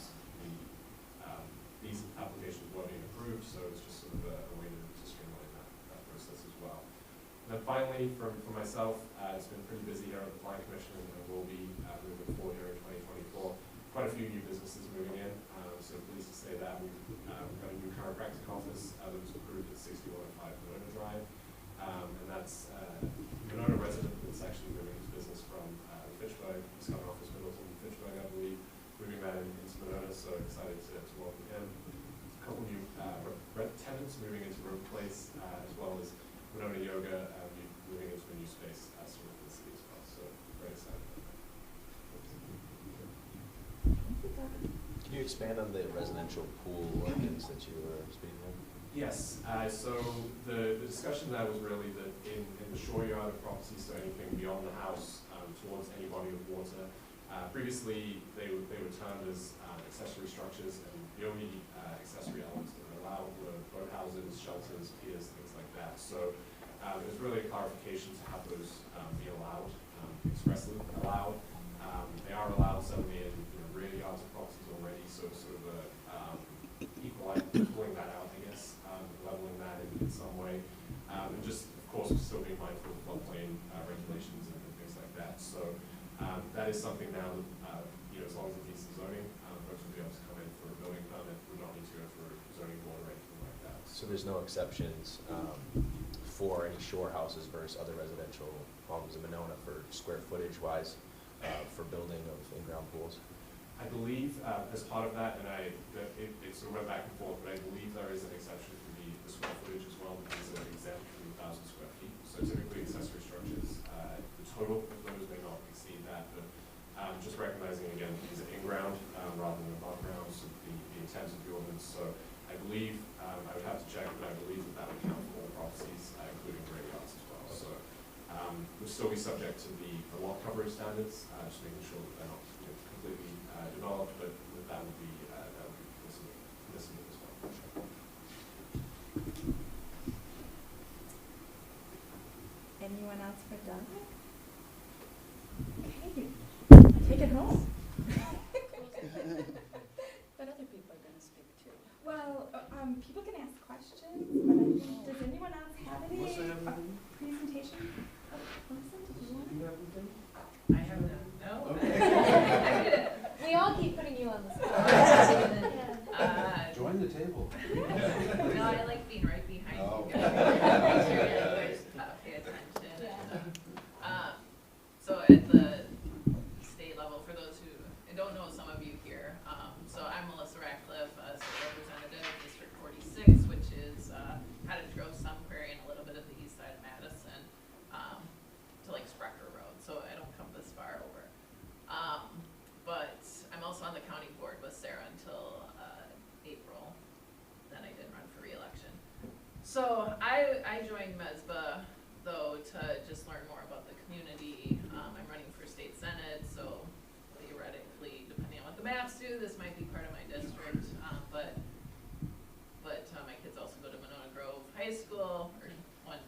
These applications were being approved, so it's just sort of a way to streamline that process as well. And then finally, for myself, it's been pretty busy here at the Planning Commission, and we'll be moving forward here in 2024. Quite a few new businesses moving in, so pleased to say that we've got a new chiropractic office that was approved at 6105 Monona Drive, and that's a Monona resident that's actually moving his business from Fitchburg. He's got an office Middleton, Fitchburg, I believe, moving that into Monona, so excited to welcome him. A couple new tenants apartments, moving into Road Place, as well as Winona Yoga, moving into a new space sort of in the city as well. So very excited about that. Can you expand on the residential pool ordinance that you were speaking of? Yes, so the discussion there was really that in the shore yard of properties, so anything beyond the house towards any body of water, previously they were termed as accessory structures, and the only accessory elements that were allowed were boathouses, shelters, piers, things like that. So it was really a clarification to have those be allowed, expressly allowed. They are allowed certainly in rear yards of properties already, so sort of equaling that out, I guess, leveling that in some way, and just of course still being mindful of floodplain regulations and things like that. So that is something now that as long as it meets the zoning, folks will be able to come in for a building permit. We don't need to go for a zoning board or anything like that. So there's no exceptions for any shore houses versus other residential homes in Winona for square footage wise for building of in-ground pools? I believe as part of that, and it sort of went back and forth, but I believe there is an exception for the square footage as well, because they're exempt from 1,000 square feet. So typically accessory structures, the total of those may not exceed that, but just recognizing again, these are in-ground rather than above ground, so the intent of the ordinance. So I believe, I would have to check, but I believe that would count for all properties, including gray yards as well. So would still be subject to the lot coverage standards, just making sure that they're not completely developed, but that would be permissible as well. Anyone else for Doug? Okay, take it home. But other people are gonna speak too. Well, people can ask questions, but I think, does anyone else have any presentation? Oh, Melissa, did you want to? I have none. No. Okay. We all keep putting you on the spot. Join the table. No, I like being right behind Oh. you guys. Make sure you always pay attention. So at the state level, for those who I don't know, some of you here, so I'm Melissa Ratcliffe, state representative, District 46, which is Cottage Grove, Sun Prairie, and a little bit of the east side of Madison, to like Sprecher Road. So I don't come this far over. But I'm also on the county board with Sarah until April. Then I did run for re-election. So I joined MESBA though to just learn more about the community. I'm running for state senate, so theoretically, depending on what the maps do, this might be part of my district. But my kids also go to Winona Grove High School, or one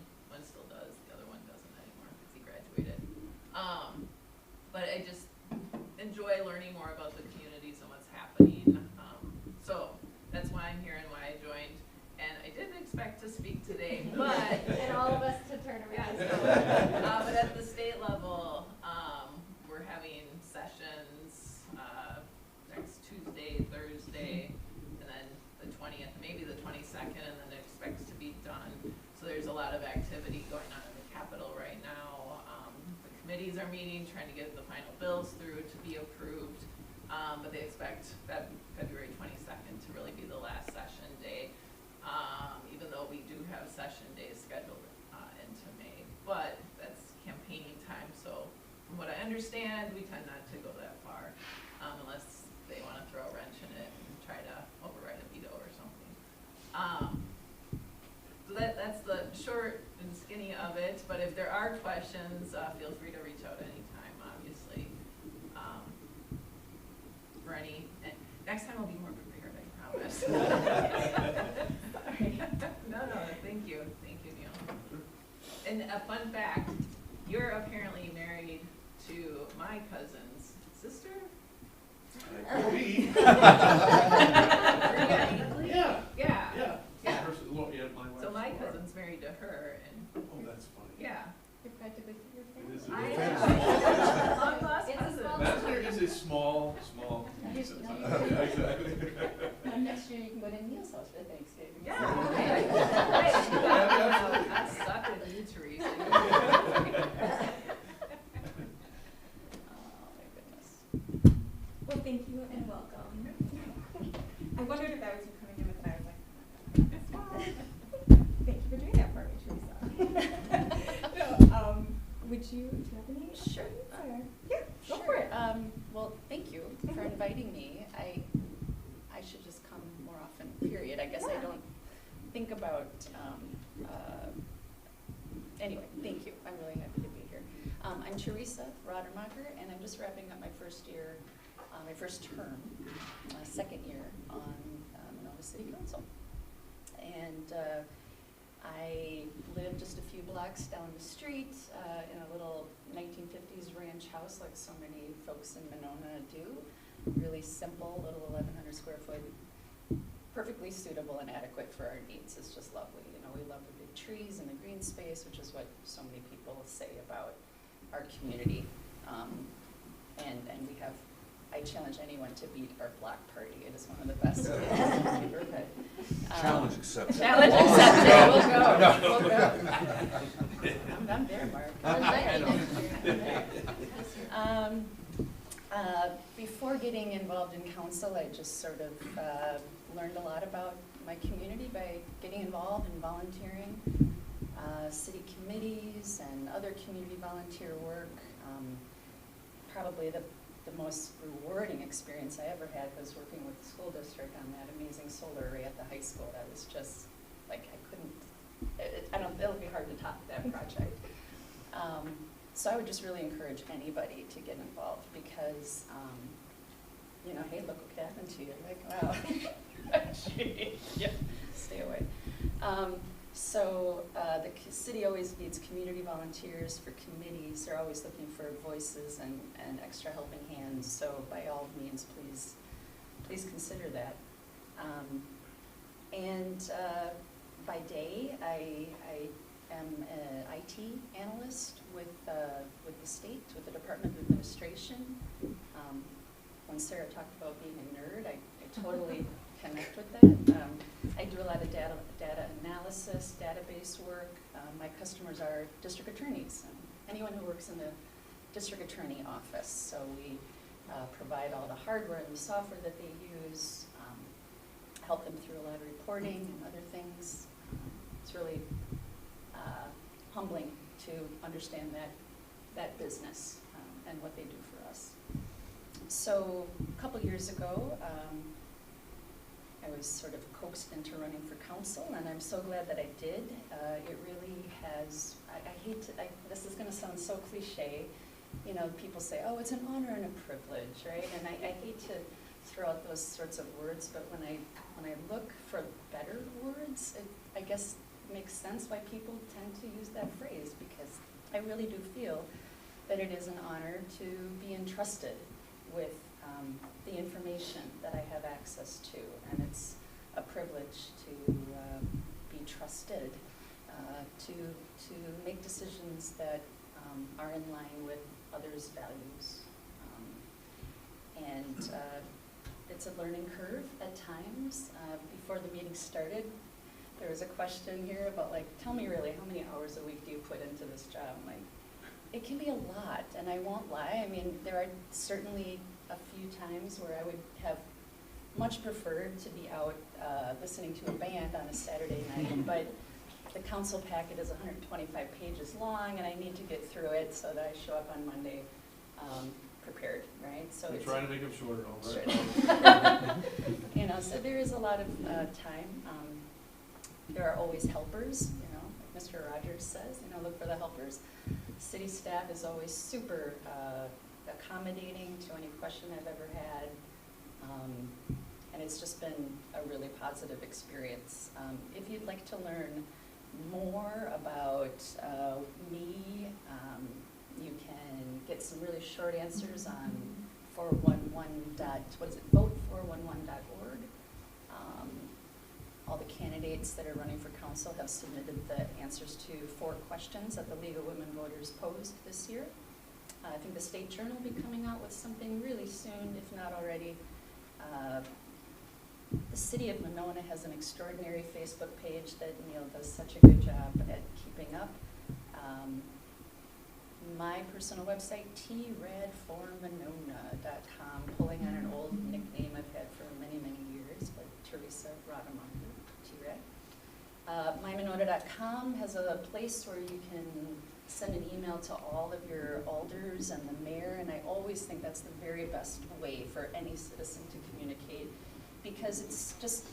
still does, the other one doesn't anymore because he graduated. But I just enjoy learning more about the communities and what's happening. So that's why I'm here and why I joined. And I didn't expect to speak today, but And all of us to turn around. but at the state level, we're having sessions next Tuesday, Thursday, and then the 20th, maybe the 22nd, and then it expects to be done. So there's a lot of activity going on in the Capitol right now. The committees are meeting, trying to get the final bills through to be approved, but they expect that February 22nd to really be the last session day, even though we do have session days scheduled into May. But that's campaigning time, so from what I understand, we tend not to go that far unless they want to throw a wrench in it and try to override a veto or something. So that's the short and skinny of it, but if there are questions, feel free to reach out anytime, obviously. For any, next time I'll be more prepared, I promise. Sorry. No, thank you, Neil. And a fun fact, you're apparently married to my cousin's sister? Could be. Yeah. Yeah. Well, yeah, my wife's So my daughter. cousin's married to her, and Oh, that's funny. yeah. You're practically your It is a family. little I Long lost It's a cousin. small That is a small piece of time. Yeah, exactly. Next year you can go to Neil's house for Thanksgiving. Yeah. I suck with you, Teresa. Oh, my goodness. Well, thank you and welcome. I wondered if that was you coming in with that. I was like, oh my God. for doing that for me, Teresa. No, would you, do you have any? Sure. questions, or- Yeah, go for Sure. it. Well, thank you for inviting me. I should just come more often, period. I guess I Yeah. don't think about, anyway, thank you. I'm really happy to be here. I'm Teresa Rodemacher, and I'm just wrapping up my first year, my first term, my second year on Monona City Council. And I live just a few blocks down the street in a little 1950s ranch house like so many folks in Monona do. Really simple, little 1,100 square foot, perfectly suitable and adequate for our needs. It's just lovely. You know, we love the big trees and the green space, which is what so many people say about our community. And we have, I challenge anyone to beat our block party. It is one of the best in the neighborhood. Challenge accepted. Challenge accepted. We'll go. I'm there, Mark. I'll invite you next year. I'm there. Before getting involved in council, I just sort of learned a lot about my community by getting involved in volunteering, city committees and other community volunteer work. Probably the most rewarding experience I ever had was working with the school district on that amazing solar array at the high school. That was just, like, I couldn't, it'll be hard to top that project. So I would just really encourage anybody to get involved because, you know, hey, look what happened to you. Like, wow, gee, yeah, stay away. So the city always needs community volunteers for committees. They're always looking for voices and extra helping hands. So by all means, please consider that. And by day, I am an IT analyst with the state, with the Department of Administration. When Sarah talked about being a nerd, I totally connect with that. I do a lot of data analysis, database work. My customers are district attorneys, anyone who works in the district attorney office. So we provide all the hardware and the software that they use, help them through a lot of reporting and other things. It's really humbling to understand that business and what they do for us. So a couple years ago, I was sort of coaxed into running for council, and I'm so glad that I did. It really has, I hate to, this is going to sound so cliche. You know, people say, oh, it's an honor and a privilege, right? And I hate to throw out those sorts of words, but when I look for better words, I guess it makes sense why people tend to use that phrase, because I really do feel that it is an honor to be entrusted with the information that I have access to, and it's a privilege to be trusted to make decisions that are in line with others' values. And it's a learning curve at times. Before the meeting started, there was a question here about, like, tell me really, how many hours a week do you put into this job? I'm like, it can be a lot, and I won't lie. I mean, there are certainly a few times where I would have much preferred to be out listening to a band on a Saturday night, but the council packet is 125 pages long, and I need to get through it so that I show up on Monday prepared, right? So We're it's trying to make them shorter, all right? sure. You know, so there is a lot of time. There are always helpers, you know, like Mr. Rogers says, you know, look for the helpers. City staff is always super accommodating to any question I've ever had. And it's just been a really positive experience. If you'd like to learn more about me, you can get some really short answers on 411.vote411.org. All the candidates that are running for council have submitted the answers to 4 questions that the League of Women Voters posed this year. I think the State Journal will be coming out with something really soon, if not already. The City of Monona has an extraordinary Facebook page that Neil does such a good job at keeping up. My personal website, tradformonona.com, pulling on an old nickname I've had for many, many years, but Teresa Rodemacher, TRAD. MyMinota.com has a place where you can send an email to all of your alders and the mayor, and I always think that's the very best way for any citizen to communicate, because it's just,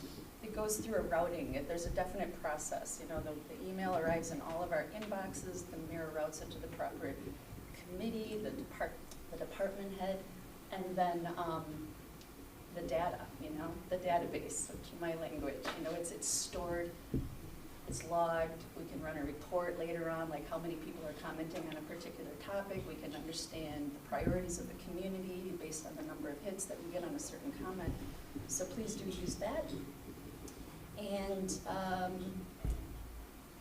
it goes through a routing. There's a definite process. You know, the email arrives in all of our inboxes, the mayor routes it to the proper committee, the department head, and then the data, you know, the database, which in my language, you know, it's stored, it's logged. We can run a report later on, like how many people are commenting on a particular topic. We can understand the priorities of the community based on the number of hits that we get on a certain comment. So please do use that. And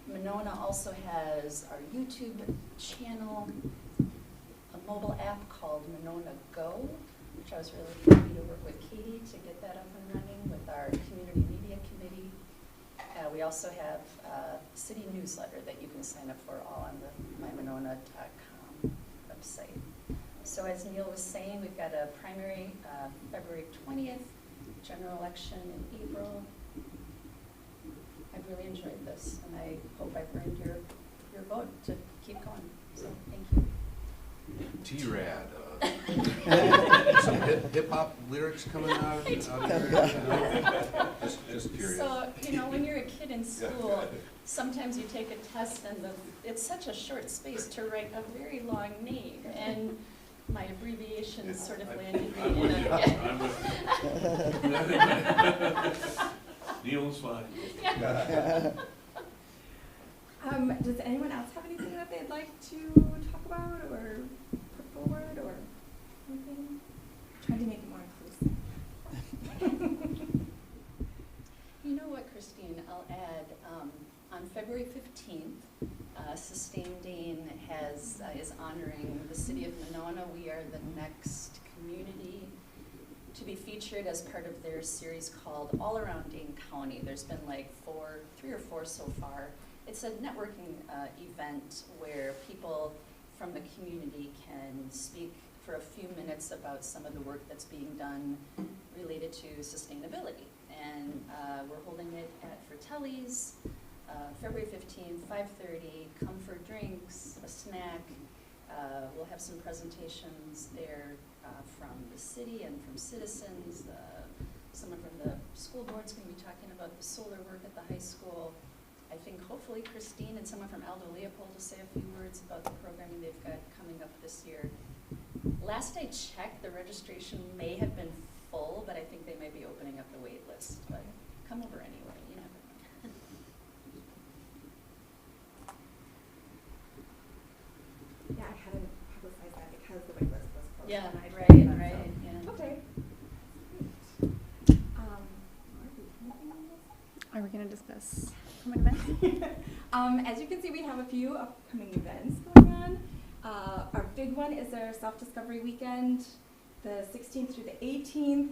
Monona also has our YouTube channel, a mobile app called Monona Go, which I was really happy to work with Katie to get that up and running with our community media committee. We also have a city newsletter that you can sign up for all on the mymonona.com website. So as Neil was saying, we've got a primary February 20th, general election in April. I've really enjoyed this, and I hope I've earned your vote to keep going. So thank you. T-Rad. Some hip-hop lyrics coming out here, just curious. So, you know, when you're a kid in school, sometimes you take a test and it's such a short space to write a very long name, and my abbreviation sort of landed me in a... Neil's fine. Yeah. Does anyone else have anything that they'd like to talk about or put forward or anything? Trying to make it more inclusive. You know what, Christine, I'll add, on February 15th, Sustain Dane is honoring the city of Monona. We are the next community to be featured as part of their series called All Around Dane County. There's been like 3 or 4 so far. It's a networking event where people from the community can speak for a few minutes about some of the work that's being done related to sustainability. And we're holding it at Fratelli's, February 15th, 5:30. Come for drinks, a snack. We'll have some presentations there from the city and from citizens. Someone from the school board's going to be talking about the solar work at the high school. I think hopefully Christine and someone from Aldo Leopold will say a few words about the programming they've got coming up this year. Last I checked, the registration may have been full, but I think they may be opening up the wait list. But come over anyway, you never know. Yeah, I hadn't publicized that because the wait list was closed. Yeah, and I right, told them, right, so. yeah. Okay. Are we going to discuss upcoming events? As you can see, we have a few upcoming events going on. Our big one is our self-discovery weekend, the 16th through the 18th.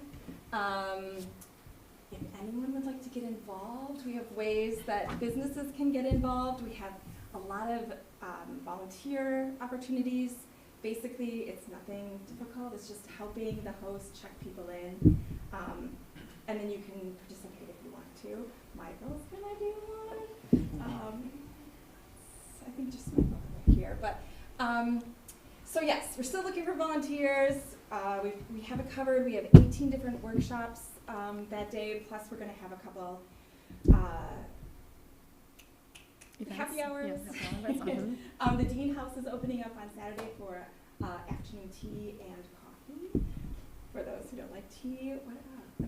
If anyone would like to get involved, we have ways that businesses can get involved. We have a lot of volunteer opportunities. Basically, it's nothing difficult. It's just helping the host check people in. And then you can participate if you want to. Michael's gonna do one. I think just Michael right here. But so yes, we're still looking for volunteers. We have it covered. We have 18 different workshops that day. Plus, we're gonna have a couple happy hours. Yeah, happy hours. The Dean House is opening up on Saturday for afternoon tea and coffee. For those who don't like tea,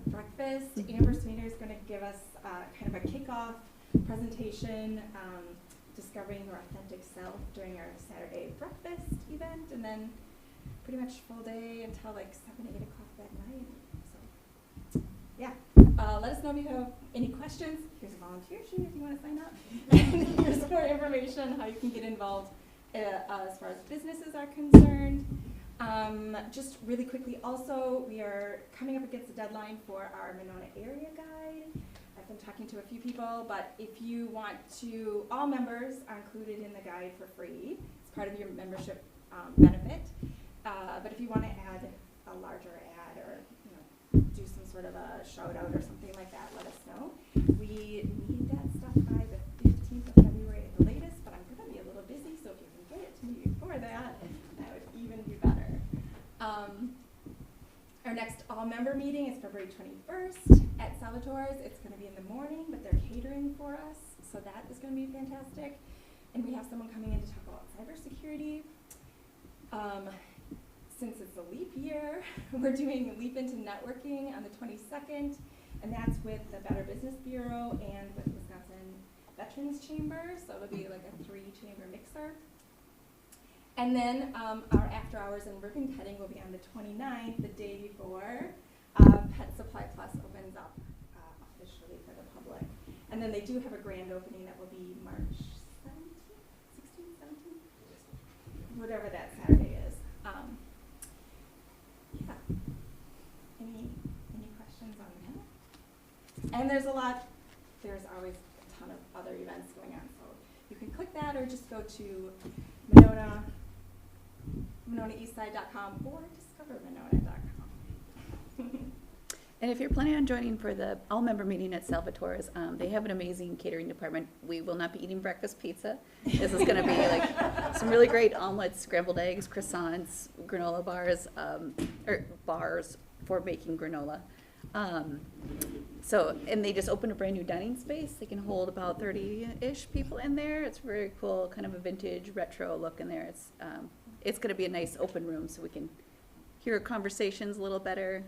breakfast. Amber Smeaner is going to give us kind of a kickoff presentation, discovering your authentic self during our Saturday breakfast event, and then pretty much full day until like 7, 8 o'clock that night. So, yeah. Let us know if you have any questions. Here's a volunteer sheet if you want to sign up. Here's more information on how you can get involved as far as businesses are concerned. Just really quickly, also, we are coming up against the deadline for our Monona area guide. I've been talking to a few people, but if you want to, all members are included in the guide for free. It's part of your membership benefit. But if you want to add a larger ad or do some sort of a shout out or something like that, let us know. We need that stuff by the Our next all-member meeting is February 21st at Salvatore's. It's going to be in the morning, but they're catering for us, so that is going to be fantastic. And we have someone coming in to talk about cybersecurity. Since it's a leap year, we're doing a leap into networking on the 22nd, and that's with the Better Business Bureau and with Wisconsin Veterans Chamber, so it'll be like a 3-chamber mixer. And then our after hours and ribbon cutting will be on the 29th, the day before Pet Supply Plus opens up officially for the public. And then they do have a grand opening that will be March 17th, 16th, 17th, whatever that Saturday is. Yeah. Any questions on that? And there's there's always a ton of other events going on, so you can click that or just go to MononaEastside.com or discovermonona.com. And if you're planning on joining for the all-member meeting at Salvatore's, they have an amazing catering department. We will not be eating breakfast pizza. This is going to be like some really great omelets, scrambled eggs, croissants, granola bars, or bars for making granola. And they just opened a brand new dining space. They can hold about 30-ish people in there. It's very cool, kind of a vintage retro look in there. It's going to be a nice open room so we can hear conversations a little better.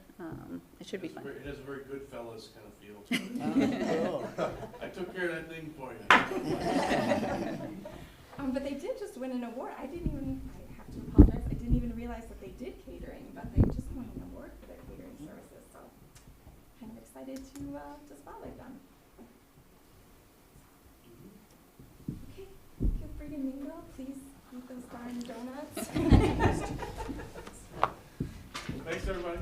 It should be fun. It has a very good fellas kind of feel to it. I took care of that thing for you. But they did just win an award. I have to apologize, I didn't even realize that they did catering, but they just won an award for their catering services, so kind of excited to spotlight them. Okay, feel free to mingle. Please eat those darn donuts. Thanks, everybody.